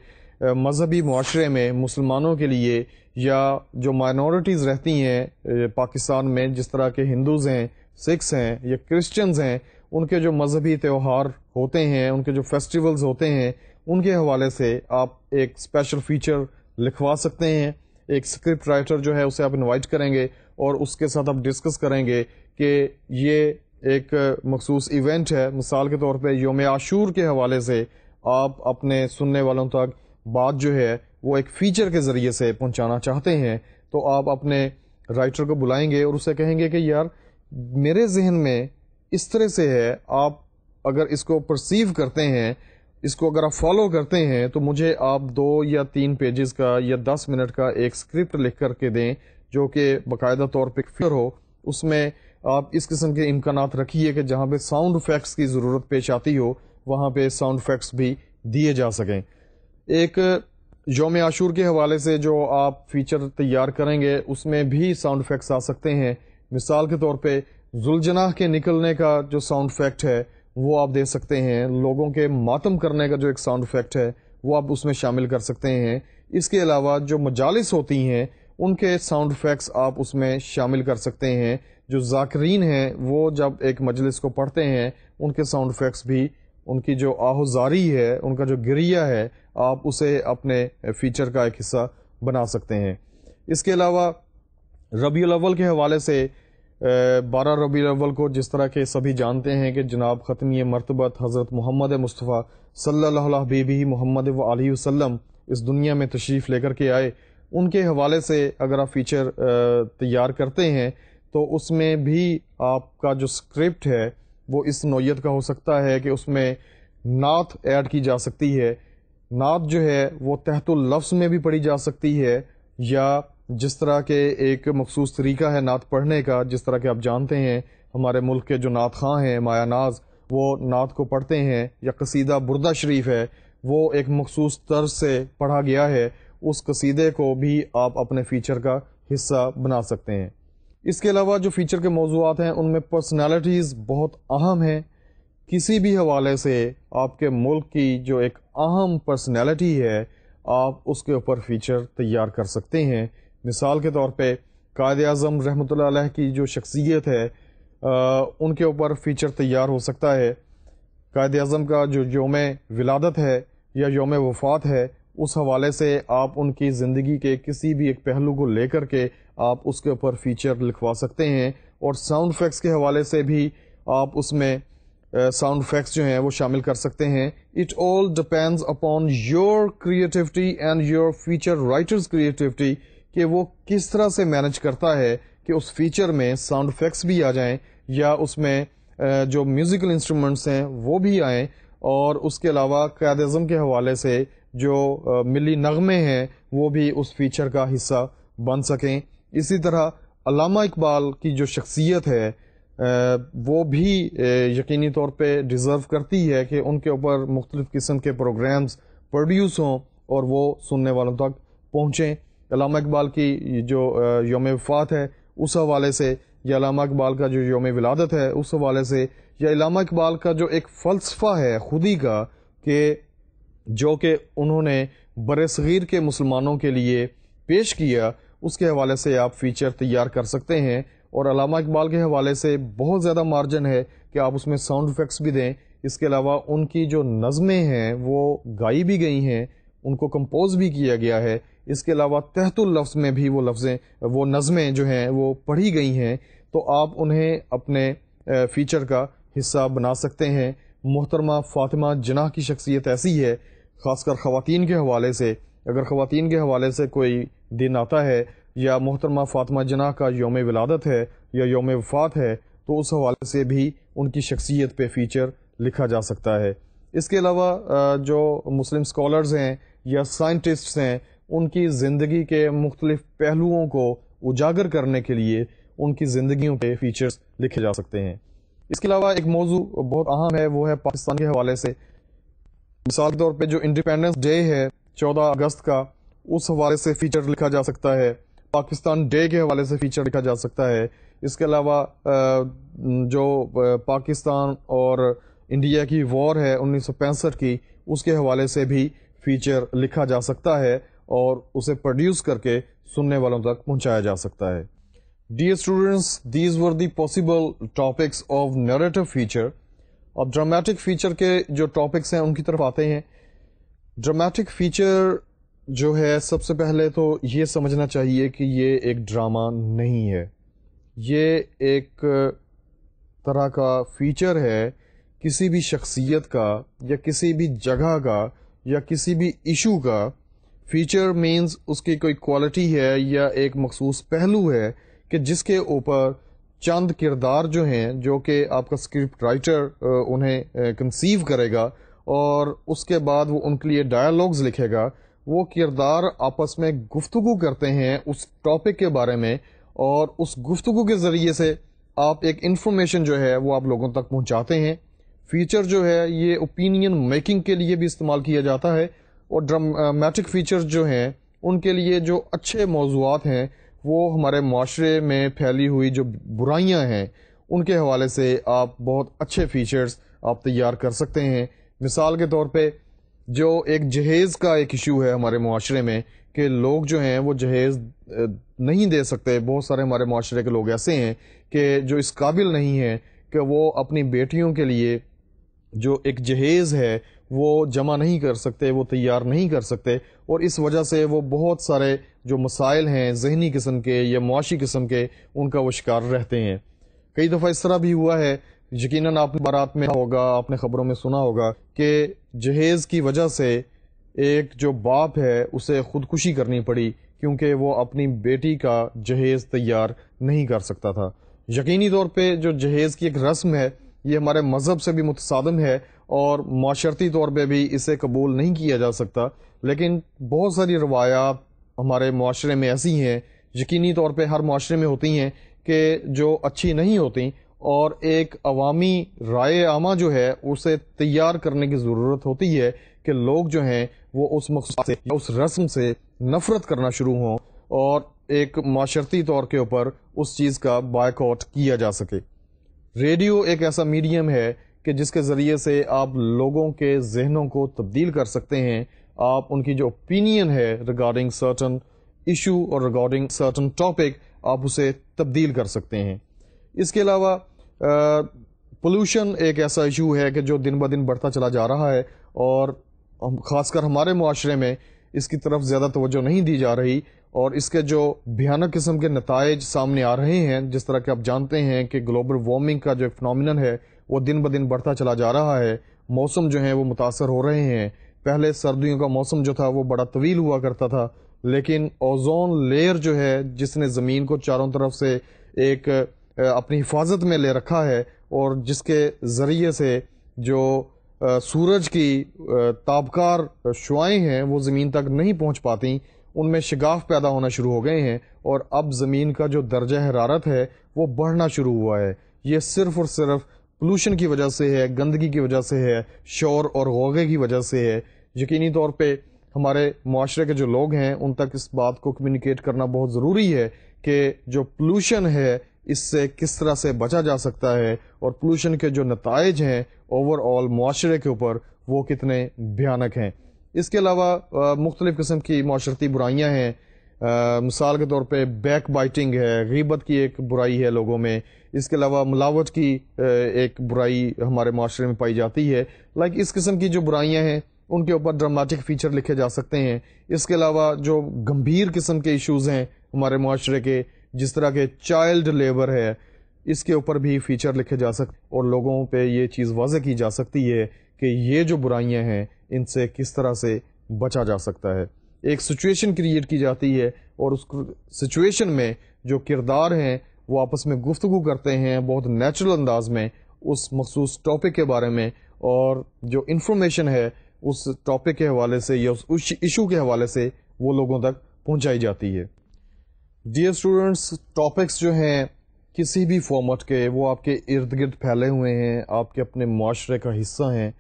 Speaker 1: مذہبی معاشرے میں مسلمانوں کے لیے، یا جو مائنورٹیز رہتی ہیں پاکستان میں، جس طرح کے ہندوز ہیں، سکھس ہیں یا کرسچنز ہیں، ان کے جو مذہبی تہوار ہوتے ہیں، ان کے جو فیسٹیولز ہوتے ہیں، ان کے حوالے سے آپ ایک اسپیشل فیچر لکھوا سکتے ہیں۔ ایک اسکرپٹ رائٹر جو ہے اسے آپ انوائٹ کریں گے اور اس کے ساتھ آپ ڈسکس کریں گے کہ یہ ایک مخصوص ایونٹ ہے، مثال کے طور پہ یوم عاشور کے حوالے سے آپ اپنے سننے والوں تک بات جو ہے وہ ایک فیچر کے ذریعے سے پہنچانا چاہتے ہیں، تو آپ اپنے رائٹر کو بلائیں گے اور اسے کہیں گے کہ یار میرے ذہن میں اس طرح سے ہے، آپ اگر اس کو پرسیو کرتے ہیں، اس کو اگر آپ فالو کرتے ہیں تو مجھے آپ 2 یا 3 پیجز کا یا 10 منٹ کا ایک اسکرپٹ لکھ کر کے دیں جو کہ باقاعدہ طور پہ فیچر ہو۔ اس میں آپ اس قسم کے امکانات رکھیے کہ جہاں پہ ساؤنڈ افیکٹس کی ضرورت پیش آتی ہو وہاں پہ ساؤنڈ افیکٹس بھی دیے جا سکیں۔ ایک یوم عاشور کے حوالے سے جو آپ فیچر تیار کریں گے اس میں بھی ساؤنڈ افیکٹس آ سکتے ہیں۔ مثال کے طور پہ ذوالجناح کے نکلنے کا جو ساؤنڈ افیکٹ ہے وہ آپ دے سکتے ہیں، لوگوں کے ماتم کرنے کا جو ایک ساؤنڈ افیکٹ ہے وہ آپ اس میں شامل کر سکتے ہیں۔ اس کے علاوہ جو مجالس ہوتی ہیں ان کے ساؤنڈ افیکٹس آپ اس میں شامل کر سکتے ہیں۔ جو ذاکرین ہیں وہ جب ایک مجلس کو پڑھتے ہیں ان کے ساؤنڈ افیکٹس بھی، ان کی جو آہوزاری ہے، ان کا جو گریہ ہے، آپ اسے اپنے فیچر کا ایک حصہ بنا سکتے ہیں۔ اس کے علاوہ ربیع الاول کے حوالے سے 12 ربیع الاول کو جس طرح کے سبھی جانتے ہیں کہ جناب ختمی مرتبت حضرت محمد مصطفیٰ صلی اللہ علیہ حبیبہ محمد و علیہ وسلم اس دنیا میں تشریف لے کر کے آئے، ان کے حوالے سے اگر آپ فیچر تیار کرتے ہیں تو اس میں بھی آپ کا جو اسکرپٹ ہے وہ اس نوعیت کا ہو سکتا ہے کہ اس میں نعت ایڈ کی جا سکتی ہے۔ نعت جو ہے وہ تحت اللفظ میں بھی پڑھی جا سکتی ہے، یا جس طرح کے ایک مخصوص طریقہ ہے نعت پڑھنے کا، جس طرح کہ آپ جانتے ہیں ہمارے ملک کے جو نعت خواں ہیں مایا ناز، وہ نعت کو پڑھتے ہیں، یا قصیدہ بردہ شریف ہے وہ ایک مخصوص طرز سے پڑھا گیا ہے، اس قصیدے کو بھی آپ اپنے فیچر کا حصہ بنا سکتے ہیں۔ اس کے علاوہ جو فیچر کے موضوعات ہیں ان میں پرسنالٹیز بہت اہم ہیں۔ کسی بھی حوالے سے آپ کے ملک کی جو ایک اہم پرسنالٹی ہے آپ اس کے اوپر فیچر تیار کر سکتے ہیں۔ مثال کے طور پہ قائد اعظم رحمۃ اللہ علیہ کی جو شخصیت ہے ان کے اوپر فیچر تیار ہو سکتا ہے۔ قائد اعظم کا جو یوم ولادت ہے یا یوم وفات ہے اس حوالے سے آپ ان کی زندگی کے کسی بھی ایک پہلو کو لے کر کے آپ اس کے اوپر فیچر لکھوا سکتے ہیں، اور ساؤنڈ افیکٹس کے حوالے سے بھی آپ اس میں ساؤنڈ افیکٹس جو ہیں وہ شامل کر سکتے ہیں۔ It all depends upon your creativity and your feature writers creativity, کہ وہ کس طرح سے مینج کرتا ہے کہ اس فیچر میں ساؤنڈ افیکٹس بھی آ جائیں یا اس میں جو میوزیکل انسٹرومنٹس ہیں وہ بھی آئیں، اور اس کے علاوہ قائد اعظم کے حوالے سے جو ملی نغمے ہیں وہ بھی اس فیچر کا حصہ بن سکیں۔ اسی طرح علامہ اقبال کی جو شخصیت ہے وہ بھی یقینی طور پہ ڈیزرو کرتی ہے کہ ان کے اوپر مختلف قسم کے پروگرامز پروڈیوس ہوں اور وہ سننے والوں تک پہنچیں۔ علامہ اقبال کی جو یوم وفات ہے اس حوالے سے، یا علامہ اقبال کا جو یوم ولادت ہے اس حوالے سے، یا علامہ اقبال کا جو ایک فلسفہ ہے خودی کا جو کہ انہوں نے بر صغیر کے مسلمانوں کے لیے پیش کیا، اس کے حوالے سے آپ فیچر تیار کر سکتے ہیں. اور علامہ اقبال کے حوالے سے بہت زیادہ مارجن ہے کہ آپ اس میں ساؤنڈ افیکٹس بھی دیں. اس کے علاوہ ان کی جو نظمیں ہیں وہ گائی بھی گئی ہیں، ان کو کمپوز بھی کیا گیا ہے. اس کے علاوہ تحت اللفظ میں بھی وہ نظمیں جو ہیں وہ پڑھی گئی ہیں، تو آپ انہیں اپنے فیچر کا حصہ بنا سکتے ہیں. محترمہ فاطمہ جناح کی شخصیت ایسی ہے، خاص کر خواتین کے حوالے سے، اگر خواتین کے حوالے سے کوئی دن آتا ہے یا محترمہ فاطمہ جناح کا یوم ولادت ہے یا یوم وفات ہے، تو اس حوالے سے بھی ان کی شخصیت پہ فیچر لکھا جا سکتا ہے. اس کے علاوہ جو مسلم اسکالرز ہیں یا سائنٹسٹس ہیں، ان کی زندگی کے مختلف پہلوؤں کو اجاگر کرنے کے لیے ان کی زندگیوں پہ فیچرز لکھے جا سکتے ہیں. اس کے علاوہ ایک موضوع بہت اہم ہے، وہ ہے پاکستان کے حوالے سے. مثال کے طور پہ جو انڈیپینڈنس ڈے ہے 14 اگست کا، اس حوالے سے فیچر لکھا جا سکتا ہے. پاکستان ڈے کے حوالے سے فیچر لکھا جا سکتا ہے. اس کے علاوہ جو پاکستان اور انڈیا کی وار ہے 1965 کی، اس کے حوالے سے بھی فیچر لکھا جا سکتا ہے اور اسے پروڈیوس کر کے سننے والوں تک پہنچایا جا سکتا ہے. Dear students, these were the possible topics of narrative feature. اب ڈرامیٹک فیچر کے جو ٹاپکس ہیں ان کی طرف آتے ہیں. ڈرامیٹک فیچر جو ہے، سب سے پہلے تو یہ سمجھنا چاہیے کہ یہ ایک ڈرامہ نہیں ہے، یہ ایک طرح کا فیچر ہے کسی بھی شخصیت کا یا کسی بھی جگہ کا یا کسی بھی ایشو کا. فیچر مینز اس کی کوئی کوالٹی ہے یا ایک مخصوص پہلو ہے کہ جس کے اوپر چند کردار جو ہیں، جو کہ آپ کا اسکرپٹ رائٹر انہیں کنسیو کرے گا اور اس کے بعد وہ ان کے لیے ڈائلاگز لکھے گا. وہ کردار آپس میں گفتگو کرتے ہیں اس ٹاپک کے بارے میں، اور اس گفتگو کے ذریعے سے آپ ایک انفارمیشن جو ہے وہ آپ لوگوں تک پہنچاتے ہیں. فیچر جو ہے یہ اوپینین میکنگ کے لیے بھی استعمال کیا جاتا ہے، اور ڈرامیٹک فیچر جو ہیں ان کے لیے جو اچھے موضوعات ہیں وہ ہمارے معاشرے میں پھیلی ہوئی جو برائیاں ہیں ان کے حوالے سے آپ بہت اچھے فیچرز آپ تیار کر سکتے ہیں. مثال کے طور پہ جو ایک جہیز کا ایک ایشو ہے ہمارے معاشرے میں کہ لوگ جو ہیں وہ جہیز نہیں دے سکتے. بہت سارے ہمارے معاشرے کے لوگ ایسے ہیں کہ جو اس قابل نہیں ہیں کہ وہ اپنی بیٹیوں کے لیے جو ایک جہیز ہے وہ جمع نہیں کر سکتے، وہ تیار نہیں کر سکتے، اور اس وجہ سے وہ بہت سارے جو مسائل ہیں ذہنی قسم کے یا معاشی قسم کے ان کا وہ شکار رہتے ہیں. کئی دفعہ اس طرح بھی ہوا ہے، یقیناً آپ نے بارات میں ہوگا، آپ نے خبروں میں سنا ہوگا کہ جہیز کی وجہ سے ایک جو باپ ہے اسے خودکشی کرنی پڑی کیونکہ وہ اپنی بیٹی کا جہیز تیار نہیں کر سکتا تھا. یقینی طور پہ جو جہیز کی ایک رسم ہے یہ ہمارے مذہب سے بھی متصادم ہے اور معاشرتی طور پہ بھی اسے قبول نہیں کیا جا سکتا، لیکن بہت ساری روایات ہمارے معاشرے میں ایسی ہیں، یقینی طور پہ ہر معاشرے میں ہوتی ہیں، کہ جو اچھی نہیں ہوتی، اور ایک عوامی رائے عامہ جو ہے اسے تیار کرنے کی ضرورت ہوتی ہے کہ لوگ جو ہیں وہ اس مقصد سے یا اس رسم سے نفرت کرنا شروع ہوں اور ایک معاشرتی طور کے اوپر اس چیز کا بائیکاٹ کیا جا سکے. ریڈیو ایک ایسا میڈیم ہے کہ جس کے ذریعے سے آپ لوگوں کے ذہنوں کو تبدیل کر سکتے ہیں. آپ ان کی جو اوپینین ہے ریگارڈنگ سرٹن ایشو اور ریگارڈنگ سرٹن ٹاپک آپ اسے تبدیل کر سکتے ہیں. اس کے علاوہ پولوشن ایک ایسا ایشو ہے کہ جو دن بدن بڑھتا چلا جا رہا ہے اور خاص کر ہمارے معاشرے میں اس کی طرف زیادہ توجہ نہیں دی جا رہی، اور اس کے جو بھیانک قسم کے نتائج سامنے آ رہے ہیں، جس طرح کہ آپ جانتے ہیں کہ گلوبل وارمنگ کا جو فنومینن ہے وہ دن بدن بڑھتا چلا جا رہا ہے. موسم جو ہیں وہ متاثر ہو رہے ہیں. پہلے سردیوں کا موسم جو تھا وہ بڑا طویل ہوا کرتا تھا، لیکن اوزون لیئر جو ہے جس نے زمین کو چاروں طرف سے ایک اپنی حفاظت میں لے رکھا ہے اور جس کے ذریعے سے جو سورج کی تابکار شعاعیں ہیں وہ زمین تک نہیں پہنچ پاتی، ان میں شگاف پیدا ہونا شروع ہو گئے ہیں، اور اب زمین کا جو درجہ حرارت ہے وہ بڑھنا شروع ہوا ہے. یہ صرف اور صرف پولوشن کی وجہ سے ہے، گندگی کی وجہ سے ہے، شور اور غوغے کی وجہ سے ہے. یقینی طور پہ ہمارے معاشرے کے جو لوگ ہیں ان تک اس بات کو کمیونیکیٹ کرنا بہت ضروری ہے کہ جو پولوشن ہے اس سے کس طرح سے بچا جا سکتا ہے اور پولوشن کے جو نتائج ہیں اوور آل معاشرے کے اوپر وہ کتنے بھیانک ہیں. اس کے علاوہ مختلف قسم کی معاشرتی برائیاں ہیں. مثال کے طور پہ بیک بائٹنگ ہے, غیبت کی ایک برائی ہے لوگوں میں. اس کے علاوہ ملاوٹ کی ایک برائی ہمارے معاشرے میں پائی جاتی ہے. اس قسم کی جو برائیاں ہیں ان کے اوپر ڈراماٹک فیچر لکھے جا سکتے ہیں. اس کے علاوہ جو گمبھیر قسم کے ایشوز ہیں ہمارے معاشرے کے, جس طرح کے چائلڈ لیبر ہے, اس کے اوپر بھی فیچر لکھے جا سکتے اور لوگوں پہ یہ چیز واضح کی جا سکتی ہے کہ یہ جو برائیاں ہیں ان سے کس طرح سے بچا جا سکتا ہے. ایک سچویشن کریٹ کی جاتی ہے اور اس سچویشن میں جو کردار ہیں وہ آپس میں گفتگو کرتے ہیں بہت نیچرل انداز میں اس مخصوص ٹاپک کے بارے میں, اور جو انفارمیشن ہے اس ٹاپک کے حوالے سے یا اس ایشو کے حوالے سے وہ لوگوں تک پہنچائی جاتی ہے. ڈیئر اسٹوڈنٹس, ٹاپکس جو ہیں کسی بھی فارمیٹ کے وہ آپ کے ارد گرد پھیلے ہوئے ہیں, آپ کے اپنے معاشرے کا حصہ ہیں.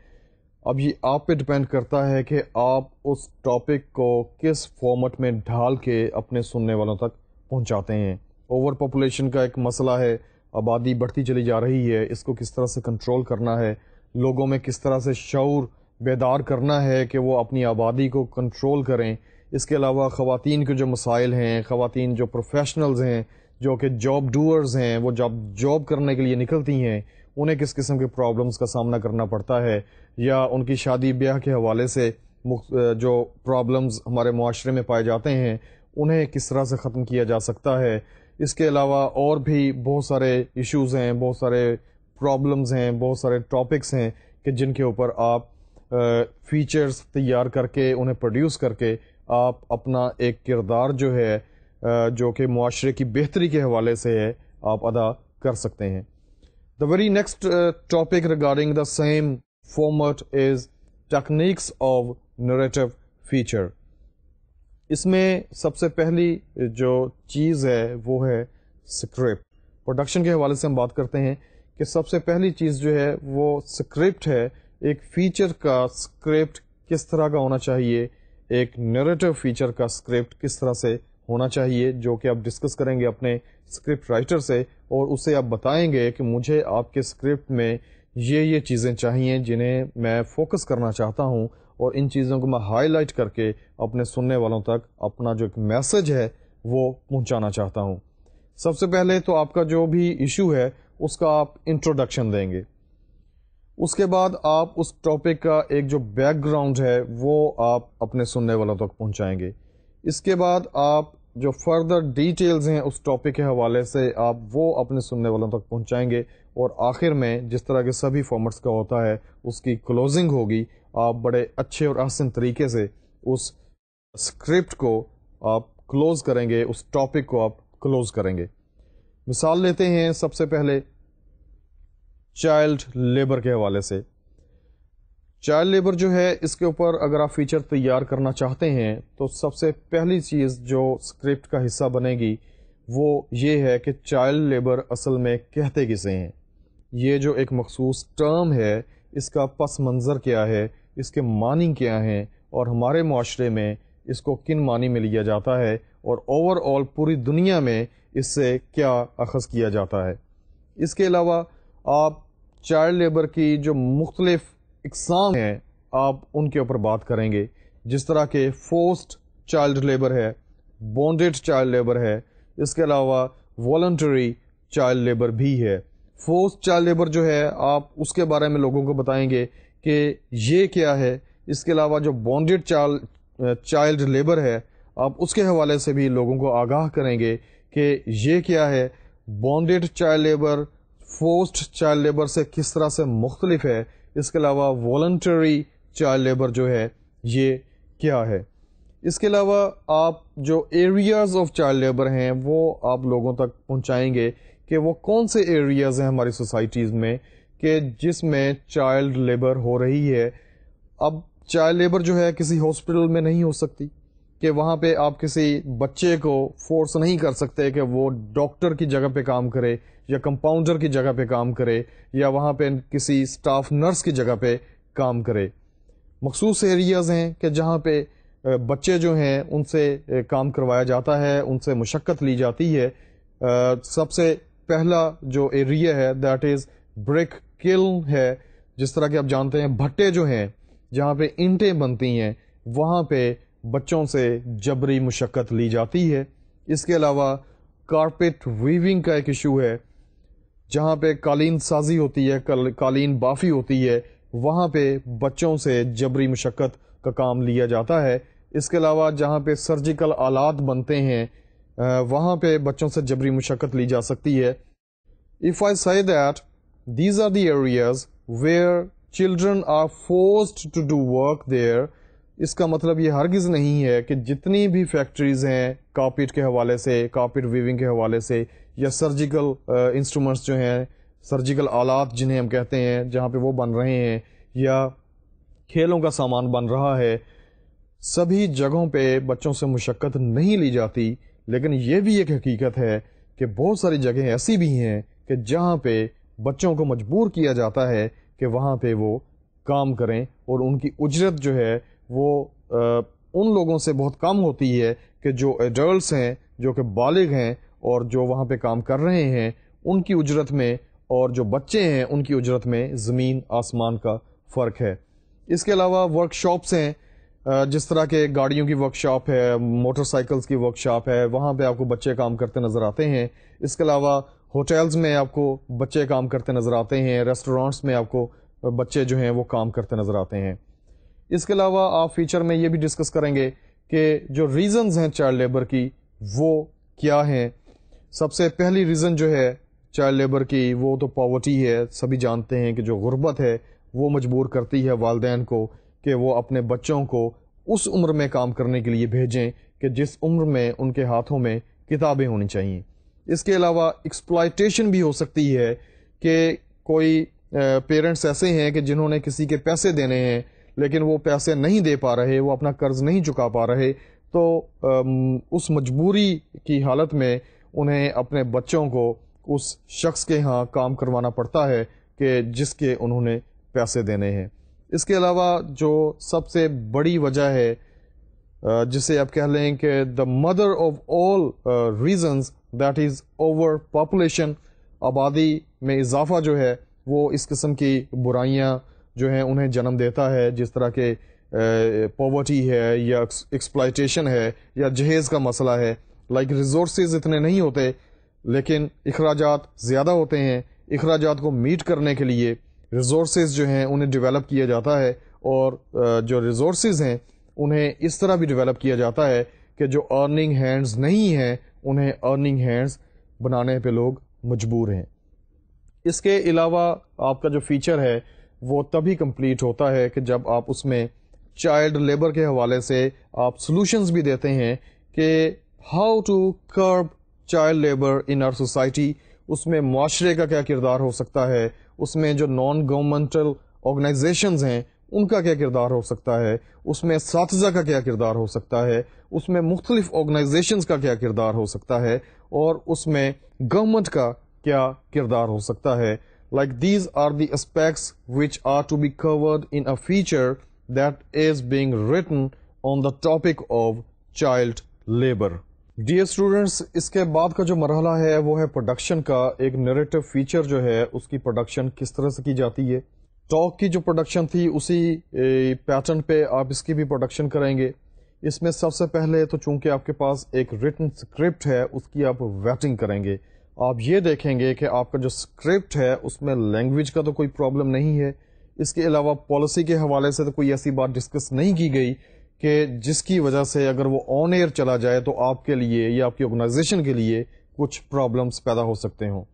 Speaker 1: اب یہ آپ پہ ڈپینڈ کرتا ہے کہ آپ اس ٹاپک کو کس فارمیٹ میں ڈھال کے اپنے سننے والوں تک پہنچاتے ہیں. اوور پاپولیشن کا ایک مسئلہ ہے, آبادی بڑھتی چلی جا رہی ہے, اس کو کس طرح سے کنٹرول کرنا ہے, لوگوں میں کس طرح سے شعور بیدار کرنا ہے کہ وہ اپنی آبادی کو کنٹرول کریں. اس کے علاوہ خواتین کے جو مسائل ہیں, خواتین جو پروفیشنلز ہیں جو کہ جاب ڈوئرز ہیں, وہ جاب کرنے کے لیے نکلتی ہیں, انہیں کس قسم کے پرابلمز کا سامنا کرنا پڑتا ہے, یا ان کی شادی بیاہ کے حوالے سے جو پرابلمز ہمارے معاشرے میں پائے جاتے ہیں انہیں کس طرح سے ختم کیا جا سکتا ہے. اس کے علاوہ اور بھی بہت سارے ایشوز ہیں, بہت سارے پرابلمز ہیں, بہت سارے ٹاپکس ہیں کہ جن کے اوپر آپ فیچرز تیار کر کے انہیں پروڈیوس کر کے آپ اپنا ایک کردار جو ہے جو کہ معاشرے کی بہتری کے حوالے سے ہے آپ ادا کر سکتے ہیں. The very next topic regarding the same format is techniques of narrative feature. اس میں سب سے پہلی جو چیز ہے وہ ہے اسکرپٹ. پروڈکشن کے حوالے سے ہم بات کرتے ہیں کہ سب سے پہلی چیز جو ہے وہ اسکرپٹ ہے. ایک فیچر کا اسکرپٹ کس طرح کا ہونا چاہیے, ایک نیریٹو فیچر کا اسکرپٹ کس طرح سے ہونا چاہیے, جو کہ آپ ڈسکس کریں گے اپنے اسکرپٹ رائٹر سے, اور اسے آپ بتائیں گے کہ مجھے آپ کے اسکرپٹ میں یہ چیزیں چاہیے جنہیں میں فوکس کرنا چاہتا ہوں, اور ان چیزوں کو میں ہائی لائٹ کر کے اپنے سننے والوں تک اپنا جو ایک میسج ہے وہ پہنچانا چاہتا ہوں. سب سے پہلے تو آپ کا جو بھی ایشو ہے اس کا آپ انٹروڈکشن دیں گے. اس کے بعد آپ اس ٹاپک کا ایک جو بیک گراؤنڈ ہے وہ آپ اپنے سننے والوں تک پہنچائیں گے. اس کے بعد آپ جو فردر ڈیٹیلز ہیں اس ٹاپک کے حوالے سے آپ وہ اپنے سننے والوں تک پہنچائیں گے, اور آخر میں جس طرح کے سبھی فارمیٹس کا ہوتا ہے اس کی کلوزنگ ہوگی. آپ بڑے اچھے اور احسن طریقے سے اس اسکرپٹ کو آپ کلوز کریں گے, اس ٹاپک کو آپ کلوز کریں گے. مثال لیتے ہیں سب سے پہلے چائلڈ لیبر کے حوالے سے. چائلڈ لیبر جو ہے اس کے اوپر اگر آپ فیچر تیار کرنا چاہتے ہیں تو سب سے پہلی چیز جو اسکرپٹ کا حصہ بنے گی وہ یہ ہے کہ چائلڈ لیبر اصل میں کہتے کسے ہیں. یہ جو ایک مخصوص ٹرم ہے اس کا پس منظر کیا ہے, اس کے معنی کیا ہیں, اور ہمارے معاشرے میں اس کو کن معنی میں لیا جاتا ہے, اور اوور آل پوری دنیا میں اس سے کیا اخذ کیا جاتا ہے. اس کے علاوہ آپ چائلڈ لیبر کی جو مختلف اقسام ہیں آپ ان کے اوپر بات کریں گے, جس طرح کہ فورسڈ چائلڈ لیبر ہے, بونڈیڈ چائلڈ لیبر ہے, اس کے علاوہ والنٹری چائلڈ لیبر بھی ہے. فورسڈ چائلڈ لیبر جو ہے آپ اس کے بارے میں لوگوں کو بتائیں گے کہ یہ کیا ہے. اس کے علاوہ جو بونڈیڈ چائلڈ لیبر ہے آپ اس کے حوالے سے بھی لوگوں کو آگاہ کریں گے کہ یہ کیا ہے. Bonded child labour forced child labour سے کس طرح سے مختلف ہے. اس کے علاوہ والنٹری چائلڈ لیبر جو ہے یہ کیا ہے. اس کے علاوہ آپ جو ایریاز آف چائلڈ لیبر ہیں وہ آپ لوگوں تک پہنچائیں گے کہ وہ کون سے ایریاز ہیں ہماری سوسائٹیز میں کہ جس میں چائلڈ لیبر ہو رہی ہے. اب چائلڈ لیبر جو ہے کسی ہاسپٹل میں نہیں ہو سکتی کہ وہاں پہ آپ کسی بچے کو فورس نہیں کر سکتے کہ وہ ڈاکٹر کی جگہ پہ کام کرے یا کمپاؤنڈر کی جگہ پہ کام کرے یا وہاں پہ کسی اسٹاف نرس کی جگہ پہ کام کرے. مخصوص ایریاز ہیں کہ جہاں پہ بچے جو ہیں ان سے کام کروایا جاتا ہے, ان سے مشقت لی جاتی ہے. سب سے پہلا جو ایریا ہے دیٹ از برک کلن ہے. جس طرح کہ آپ جانتے ہیں بھٹے جو ہیں جہاں پہ اینٹیں بنتی ہیں وہاں پہ بچوں سے جبری مشقت لی جاتی ہے. اس کے علاوہ کارپیٹ ویونگ کا ایک ایشو ہے, جہاں پہ قالین سازی ہوتی ہے, قالین بافی ہوتی ہے, وہاں پہ بچوں سے جبری مشقت کا کام لیا جاتا ہے. اس کے علاوہ جہاں پہ سرجیکل آلات بنتے ہیں وہاں پہ بچوں سے جبری مشقت لی جا سکتی ہے. If I say that these are the areas where children are forced to do work there, اس کا مطلب یہ ہرگز نہیں ہے کہ جتنی بھی فیکٹریز ہیں کارپیٹ کے حوالے سے, کارپیٹ ویونگ کے حوالے سے, یا سرجیکل انسٹرومنٹس جو ہیں, سرجیکل آلات جنہیں ہم کہتے ہیں, جہاں پہ وہ بن رہے ہیں, یا کھیلوں کا سامان بن رہا ہے, سبھی جگہوں پہ بچوں سے مشقت نہیں لی جاتی. لیکن یہ بھی ایک حقیقت ہے کہ بہت ساری جگہیں ایسی بھی ہیں کہ جہاں پہ بچوں کو مجبور کیا جاتا ہے کہ وہاں پہ وہ کام کریں, اور ان کی اجرت جو ہے وہ ان لوگوں سے بہت کم ہوتی ہے کہ جو ایڈلٹس ہیں, جو کہ بالغ ہیں اور جو وہاں پہ کام کر رہے ہیں, ان کی اجرت میں اور جو بچے ہیں ان کی اجرت میں زمین آسمان کا فرق ہے. اس کے علاوہ ورک شاپس ہیں, جس طرح کے گاڑیوں کی ورک شاپ ہے, موٹر سائیکلز کی ورک شاپ ہے, وہاں پہ آپ کو بچے کام کرتے نظر آتے ہیں. اس کے علاوہ ہوٹلز میں آپ کو بچے کام کرتے نظر آتے ہیں, ریسٹورانٹس میں آپ کو بچے جو ہیں وہ کام کرتے نظر آتے ہیں. اس کے علاوہ آپ فیچر میں یہ بھی ڈسکس کریں گے کہ جو ریزنز ہیں چائلڈ لیبر کی وہ کیا ہیں. سب سے پہلی ریزن جو ہے چائلڈ لیبر کی وہ تو پاورٹی ہے. سبھی جانتے ہیں کہ جو غربت ہے وہ مجبور کرتی ہے والدین کو کہ وہ اپنے بچوں کو اس عمر میں کام کرنے کے لیے بھیجیں کہ جس عمر میں ان کے ہاتھوں میں کتابیں ہونی چاہیے. اس کے علاوہ ایکسپلائٹیشن بھی ہو سکتی ہے کہ کوئی پیرنٹس ایسے ہیں کہ جنہوں نے کسی کے پیسے دینے ہیں لیکن وہ پیسے نہیں دے پا رہے, وہ اپنا قرض نہیں چکا پا رہے, تو اس مجبوری کی حالت میں انہیں اپنے بچوں کو اس شخص کے ہاں کام کروانا پڑتا ہے کہ جس کے انہوں نے پیسے دینے ہیں. اس کے علاوہ جو سب سے بڑی وجہ ہے جسے آپ کہہ لیں کہ the mother of all reasons that is over population, آبادی میں اضافہ جو ہے وہ اس قسم کی برائیاں جو ہیں انہیں جنم دیتا ہے, جس طرح کہ پاورٹی ہے یا ایکسپلائٹیشن ہے یا جہیز کا مسئلہ ہے. لائک ریسورسز اتنے نہیں ہوتے لیکن اخراجات زیادہ ہوتے ہیں. اخراجات کو میٹ کرنے کے لیے ریسورسز جو ہیں انہیں ڈیولپ کیا جاتا ہے, اور جو ریسورسز ہیں انہیں اس طرح بھی ڈیولپ کیا جاتا ہے کہ جو ارننگ ہینڈز نہیں ہیں انہیں ارننگ ہینڈز بنانے پہ لوگ مجبور ہیں. اس کے علاوہ آپ کا جو فیچر ہے وہ تبھی کمپلیٹ ہوتا ہے کہ جب آپ اس میں چائلڈ لیبر کے حوالے سے آپ سولوشنز بھی دیتے ہیں کہ how to curb child labour in our society. اس میں معاشرے کا کیا کردار ہو سکتا ہے, اس میں جو نان گورنمنٹل آرگنائزیشنز ہیں ان کا کیا کردار ہو سکتا ہے, اس میں اساتذہ کا کیا کردار ہو سکتا ہے, اس میں مختلف آرگنائزیشنز کا کیا کردار ہو سکتا ہے, اور اس میں گورنمنٹ کا کیا کردار ہو سکتا ہے. Like these are the aspects which are to be covered in a feature that is being written on the topic of child labor. Dear students, اس کے بعد کا جو مرحلہ ہے وہ ہے پروڈکشن کا. ایک نیریٹو فیچر جو ہے اس کی پروڈکشن کس طرح سے کی جاتی ہے. ٹاک کی جو پروڈکشن تھی اسی پیٹرن پہ آپ اس کی بھی پروڈکشن کریں گے. اس میں سب سے پہلے تو چونکہ آپ کے پاس ایک ریٹن اسکرپٹ ہے اس کی آپ ویٹنگ کریں گے. آپ یہ دیکھیں گے کہ آپ کا جو اسکرپٹ ہے اس میں لینگویج کا تو کوئی پرابلم نہیں ہے. اس کے علاوہ پالیسی کے حوالے سے تو کوئی ایسی بات ڈسکس نہیں کی گئی کہ جس کی وجہ سے اگر وہ آن ایئر چلا جائے تو آپ کے لیے یا آپ کی آرگنائزیشن کے لیے کچھ پرابلمس پیدا ہو سکتے ہوں.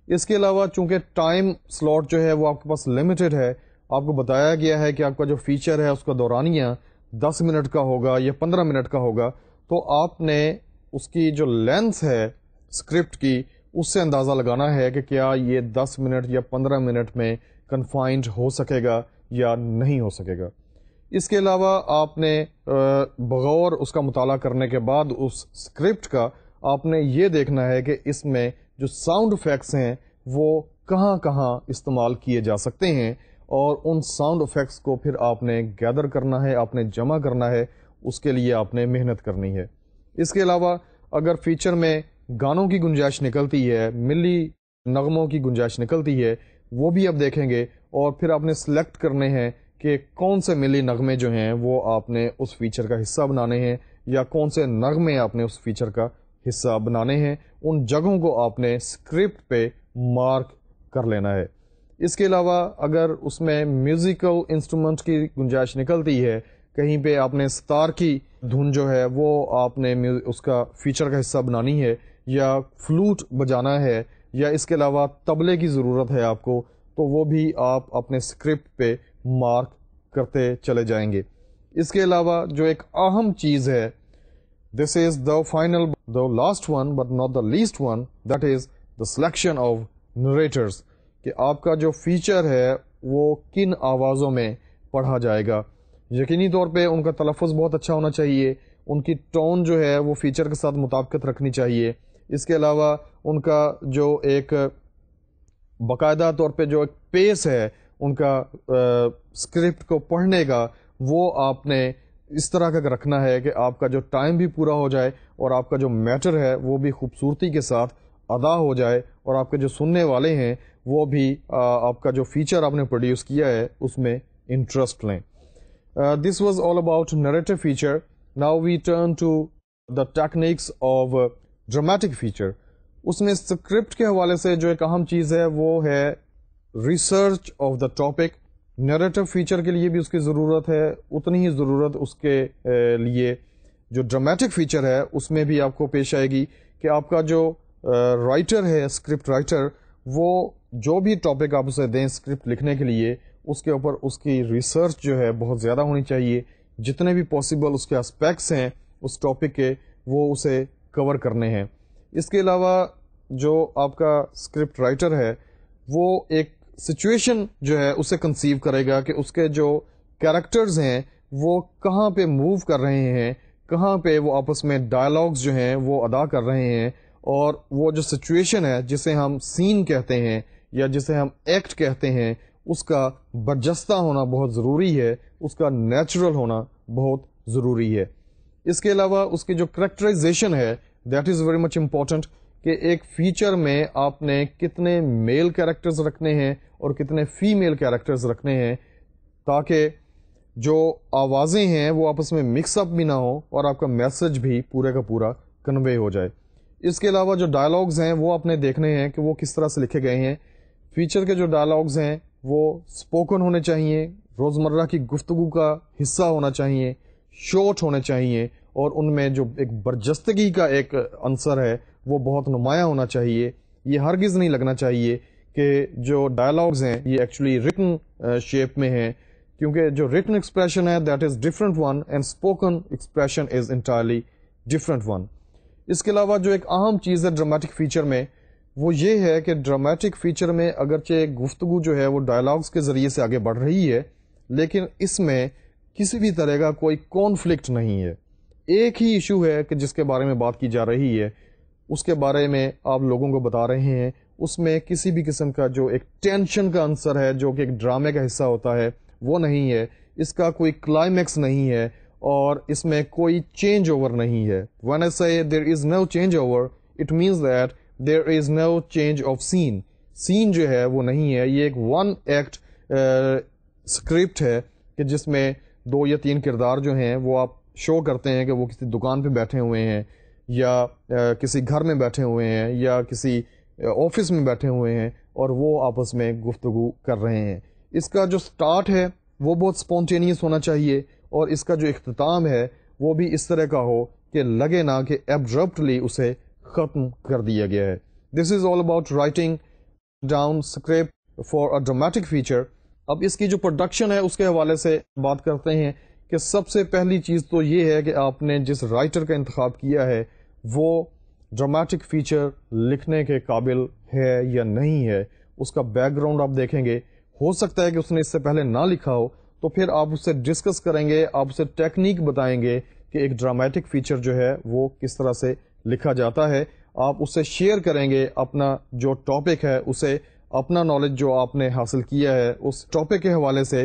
Speaker 1: اس کے علاوہ چونکہ ٹائم سلاٹ جو ہے وہ آپ کے پاس لمیٹڈ ہے, آپ کو بتایا گیا ہے کہ آپ کا جو فیچر ہے اس کا دورانیہ 10 منٹ کا ہوگا یا 15 منٹ کا ہوگا, تو آپ نے اس کی جو لینتھ ہے اسکرپٹ کی اس سے اندازہ لگانا ہے کہ کیا یہ 10 منٹ یا 15 منٹ میں کنفائنڈ ہو سکے گا یا نہیں ہو سکے گا. اس کے علاوہ آپ نے بغور اس کا مطالعہ کرنے کے بعد اس اسکرپٹ کا آپ نے یہ دیکھنا ہے کہ اس میں جو ساؤنڈ افیکٹس ہیں وہ کہاں کہاں استعمال کیے جا سکتے ہیں, اور ان ساؤنڈ افیکٹس کو پھر آپ نے گیدر کرنا ہے, آپ نے جمع کرنا ہے, اس کے لیے آپ نے محنت کرنی ہے. اس کے علاوہ اگر فیچر میں گانوں کی گنجائش نکلتی ہے, ملی نغموں کی گنجائش نکلتی ہے, وہ بھی آپ دیکھیں گے, اور پھر آپ نے سلیکٹ کرنے ہیں کہ کون سے ملی نغمے جو ہیں وہ آپ نے اس فیچر کا حصہ بنانے ہیں, یا کون سے نغمے آپ نے اس فیچر کا حصہ بنانے ہیں. ان جگہوں کو آپ نے اسکرپٹ پہ مارک کر لینا ہے. اس کے علاوہ اگر اس میں میوزیکل انسٹرومنٹ کی گنجائش نکلتی ہے, کہیں پہ آپ نے ستار کی دھن جو ہے وہ آپ نے اس کا فیچر کا حصہ بنانی ہے, یا فلوٹ بجانا ہے, یا اس کے علاوہ طبلے کی ضرورت ہے آپ کو, تو وہ بھی آپ اپنے اسکرپٹ پہ مارک کرتے چلے جائیں گے. اس کے علاوہ جو ایک اہم چیز ہے, this is the final the last one but not the least one, that is the selection of narrators, کہ آپ کا جو فیچر ہے وہ کن آوازوں میں پڑھا جائے گا. یقینی طور پہ ان کا تلفظ بہت اچھا ہونا چاہیے, ان کی ٹون جو ہے وہ فیچر کے ساتھ مطابقت رکھنی چاہیے. اس کے علاوہ ان کا جو ایک باقاعدہ طور پہ جو ایک پیس ہے ان کا اسکرپٹ کو پڑھنے کا, وہ آپ نے اس طرح کا رکھنا ہے کہ آپ کا جو ٹائم بھی پورا ہو جائے اور آپ کا جو میٹر ہے وہ بھی خوبصورتی کے ساتھ ادا ہو جائے, اور آپ کے جو سننے والے ہیں وہ بھی آپ کا جو فیچر آپ نے پروڈیوس کیا ہے اس میں انٹرسٹ لیں. This was all about narrative feature. Now we turn to the techniques of dramatic feature. اس میں اسکرپٹ کے حوالے سے جو ایک اہم چیز ہے وہ ہے research of the topic. Narrative feature کے لیے بھی اس کی ضرورت ہے, اتنی ہی ضرورت اس کے لیے جو ڈرامیٹک فیچر ہے اس میں بھی آپ کو پیش آئے گی, کہ آپ کا جو رائٹر ہے, اسکرپٹ رائٹر, وہ جو بھی ٹاپک آپ اسے دیں اسکرپٹ لکھنے کے لیے, اس کے اوپر اس کی ریسرچ جو ہے بہت زیادہ ہونی چاہیے. جتنے بھی پاسبل اس کے اسپیکٹس ہیں اس ٹاپک کے, وہ اسے کور کرنے ہیں. اس کے علاوہ جو آپ کا اسکرپٹ رائٹر ہے وہ ایک سچویشن جو ہے اسے کنسیو کرے گا کہ اس کے جو کیریکٹرز ہیں وہ کہاں پہ موو کر رہے ہیں, کہاں پہ وہ آپس میں ڈائلاگز جو ہیں وہ ادا کر رہے ہیں, اور وہ جو سچویشن ہے جسے ہم سین کہتے ہیں یا جسے ہم ایکٹ کہتے ہیں, اس کا برجستہ ہونا بہت ضروری ہے, اس کا نیچرل ہونا بہت ضروری ہے. اس کے علاوہ اس کی جو کریکٹرائزیشن ہے that is very much important, کہ ایک فیچر میں آپ نے کتنے میل کیریکٹرز رکھنے ہیں اور کتنے فیمیل کیریکٹرز رکھنے ہیں, تاکہ جو آوازیں ہیں وہ آپس میں مکس اپ بھی نہ ہو اور آپ کا میسج بھی پورے کا پورا کنوے ہو جائے. اس کے علاوہ جو ڈائلاگز ہیں وہ آپ نے دیکھنے ہیں کہ وہ کس طرح سے لکھے گئے ہیں. فیچر کے جو ڈائلاگز ہیں وہ اسپوکن ہونے چاہیے, روزمرہ کی گفتگو کا حصہ ہونا چاہیے, شارٹ ہونے چاہیے, اور ان میں جو ایک برجستگی کا ایک عنصر ہے وہ بہت نمایاں ہونا چاہیے. یہ ہرگز نہیں لگنا چاہیے کہ جو ڈائلاگز ہیں یہ ایکچولی ریٹن شیپ میں ہیں, کیونکہ جو ریٹن ایکسپریشن ہے that is different one and spoken expression is entirely different one. اس کے علاوہ جو ایک اہم چیز ہے ڈرامیٹک فیچر میں وہ یہ ہے کہ ڈرامیٹک فیچر میں اگرچہ گفتگو جو ہے وہ ڈائلاگز کے ذریعے سے آگے بڑھ رہی ہے, لیکن اس میں کسی بھی طرح کا کوئی کانفلکٹ نہیں ہے. ایک ہی ایشو ہے کہ جس کے بارے میں بات کی جا رہی ہے, اس کے بارے میں آپ لوگوں کو بتا رہے ہیں. اس میں کسی بھی قسم کا جو ایک ٹینشن کا عنصر ہے جو کہ ایک ڈرامے کا حصہ ہوتا ہے وہ نہیں ہے. اس کا کوئی کلائمیکس نہیں ہے اور اس میں کوئی چینج اوور نہیں ہے. when I say there is no change over, it means that there is no change of scene. سین جو ہے وہ نہیں ہے. یہ ایک ون ایکٹ اسکرپٹ ہے کہ جس میں 2 یا 3 کردار جو ہیں وہ آپ شو کرتے ہیں کہ وہ کسی دکان پہ بیٹھے ہوئے ہیں یا کسی گھر میں بیٹھے ہوئے ہیں یا کسی آفس میں بیٹھے ہوئے ہیں اور وہ آپس میں گفتگو کر رہے ہیں. اس کا جو سٹارٹ ہے وہ بہت سپونٹینیس ہونا چاہیے اور اس کا جو اختتام ہے وہ بھی اس طرح کا ہو کہ لگے نہ کہ ایبرپٹلی اسے ختم کر دیا گیا ہے. This is all about writing down script for a dramatic feature. اب اس کی جو پروڈکشن ہے اس کے حوالے سے بات کرتے ہیں کہ سب سے پہلی چیز تو یہ ہے کہ آپ نے جس رائٹر کا انتخاب کیا ہے وہ ڈرامیٹک فیچر لکھنے کے قابل ہے یا نہیں ہے. اس کا بیک گراؤنڈ آپ دیکھیں گے, ہو سکتا ہے کہ اس نے اس سے پہلے نہ لکھا ہو, تو پھر آپ اس سے ڈسکس کریں گے, آپ اسے ٹیکنیک بتائیں گے کہ ایک ڈرامیٹک فیچر جو ہے وہ کس طرح سے لکھا جاتا ہے. آپ اس سے شیئر کریں گے اپنا جو ٹاپک ہے اسے, اپنا نالج جو آپ نے حاصل کیا ہے اس ٹاپک کے حوالے سے,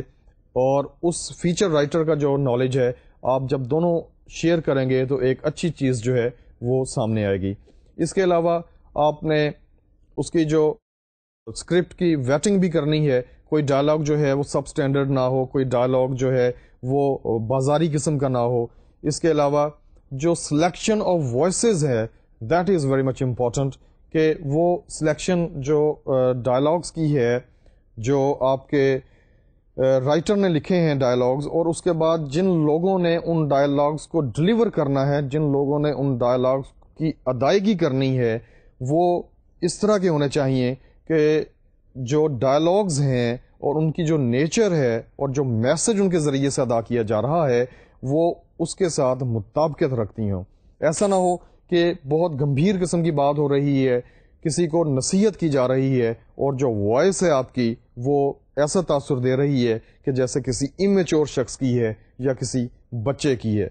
Speaker 1: اور اس فیچر رائٹر کا جو نالج ہے آپ جب دونوں شیئر کریں گے تو ایک اچھی چیز جو ہے وہ سامنے آئے گی. اس کے علاوہ آپ نے اس کی جو اسکرپٹ کی ویٹنگ بھی کرنی ہے. کوئی ڈائلاگ جو ہے وہ سب اسٹینڈرڈ نہ ہو, کوئی ڈائلاگ جو ہے وہ بازاری قسم کا نہ ہو. اس کے علاوہ جو سلیکشن آف وائسز ہے that is very much important, کہ وہ سلیکشن جو ڈائلاگس کی ہے, جو آپ کے رائٹر نے لکھے ہیں ڈائلاگز, اور اس کے بعد جن لوگوں نے ان ڈائلاگز کو ڈلیور کرنا ہے, جن لوگوں نے ان ڈائلاگز کی ادائیگی کرنی ہے, وہ اس طرح کے ہونے چاہیے کہ جو ڈائلاگز ہیں اور ان کی جو نیچر ہے اور جو میسج ان کے ذریعے سے ادا کیا جا رہا ہے وہ اس کے ساتھ مطابقت رکھتی ہوں. ایسا نہ ہو کہ بہت گمبھیر قسم کی بات ہو رہی ہے, کسی کو نصیحت کی جا رہی ہے, اور جو وائس ہے آپ کی وہ ایسا تاثر دے رہی ہے کہ جیسے کسی امیچور شخص کی ہے یا کسی بچے کی ہے.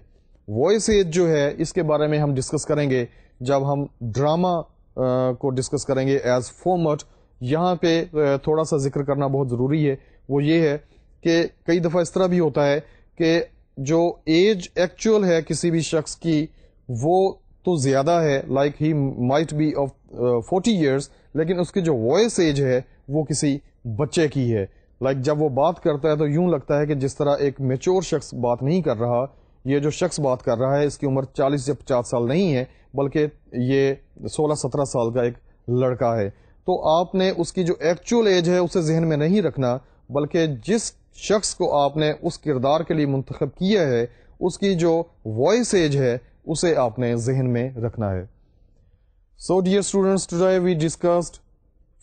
Speaker 1: وائس ایج جو ہے اس کے بارے میں ہم ڈسکس کریں گے جب ہم ڈرامہ کو ڈسکس کریں گے ایز فارمیٹ. یہاں پہ تھوڑا سا ذکر کرنا بہت ضروری ہے, وہ یہ ہے کہ کئی دفعہ اس طرح بھی ہوتا ہے کہ جو ایج ایکچوئل ہے کسی بھی شخص کی وہ تو زیادہ ہے, like he might be of 40 years, لیکن اس کی جو وائس ایج ہے وہ کسی بچے کی ہے. لائک جب وہ بات کرتا ہے تو یوں لگتا ہے کہ جس طرح ایک میچور شخص بات نہیں کر رہا. یہ جو شخص بات کر رہا ہے اس کی عمر 40 یا 50 سال نہیں ہے, بلکہ یہ 16-17 سال کا ایک لڑکا ہے. تو آپ نے اس کی جو ایکچوئل ایج ہے اسے ذہن میں نہیں رکھنا, بلکہ جس شخص کو آپ نے اس کردار کے لیے منتخب کیا ہے اس کی جو وائس ایج ہے اسے آپ نے ذہن میں رکھنا ہے. So dear students, today we discussed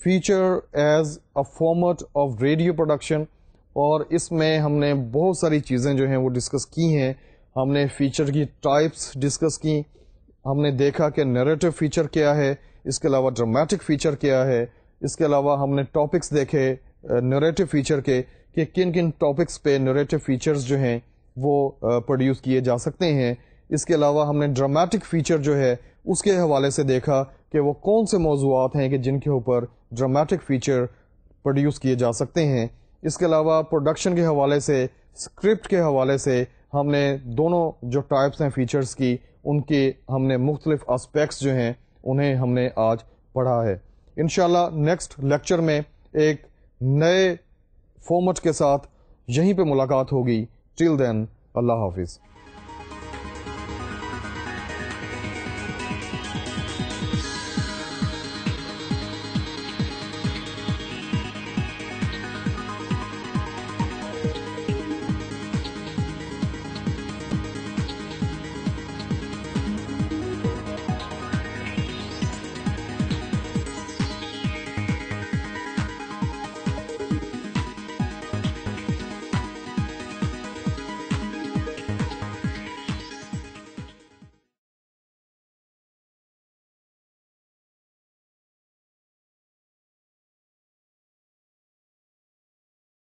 Speaker 1: feature as a format of radio production, اور اس میں ہم نے بہت ساری چیزیں جو ہیں وہ ڈسکس کی ہیں. ہم نے فیچر کی ٹائپس ڈسکس کی, ہم نے دیکھا کہ نیریٹو فیچر کیا ہے, اس کے علاوہ ڈرامیٹک فیچر کیا ہے, اس کے علاوہ ہم نے ٹاپکس دیکھے نیریٹو فیچر کے کہ کن کن ٹاپکس پہ نیریٹو فیچرز جو ہیں وہ پروڈیوس کیے جا سکتے ہیں. اس کے علاوہ ہم نے ڈرامیٹک فیچر جو ہے اس کے حوالے سے دیکھا کہ وہ کون سے موضوعات ہیں کہ جن کے اوپر ڈرامیٹک فیچر پروڈیوس کیے جا سکتے ہیں. اس کے علاوہ پروڈکشن کے حوالے سے, اسکرپٹ کے حوالے سے ہم نے دونوں جو ٹائپس ہیں فیچرز کی ان کے ہم نے مختلف اسپیکٹس جو ہیں انہیں ہم نے آج پڑھا ہے. انشاءاللہ نیکسٹ لیکچر میں ایک نئے فارمیٹ کے ساتھ یہیں پہ ملاقات ہوگی. ٹل دین اللہ حافظ.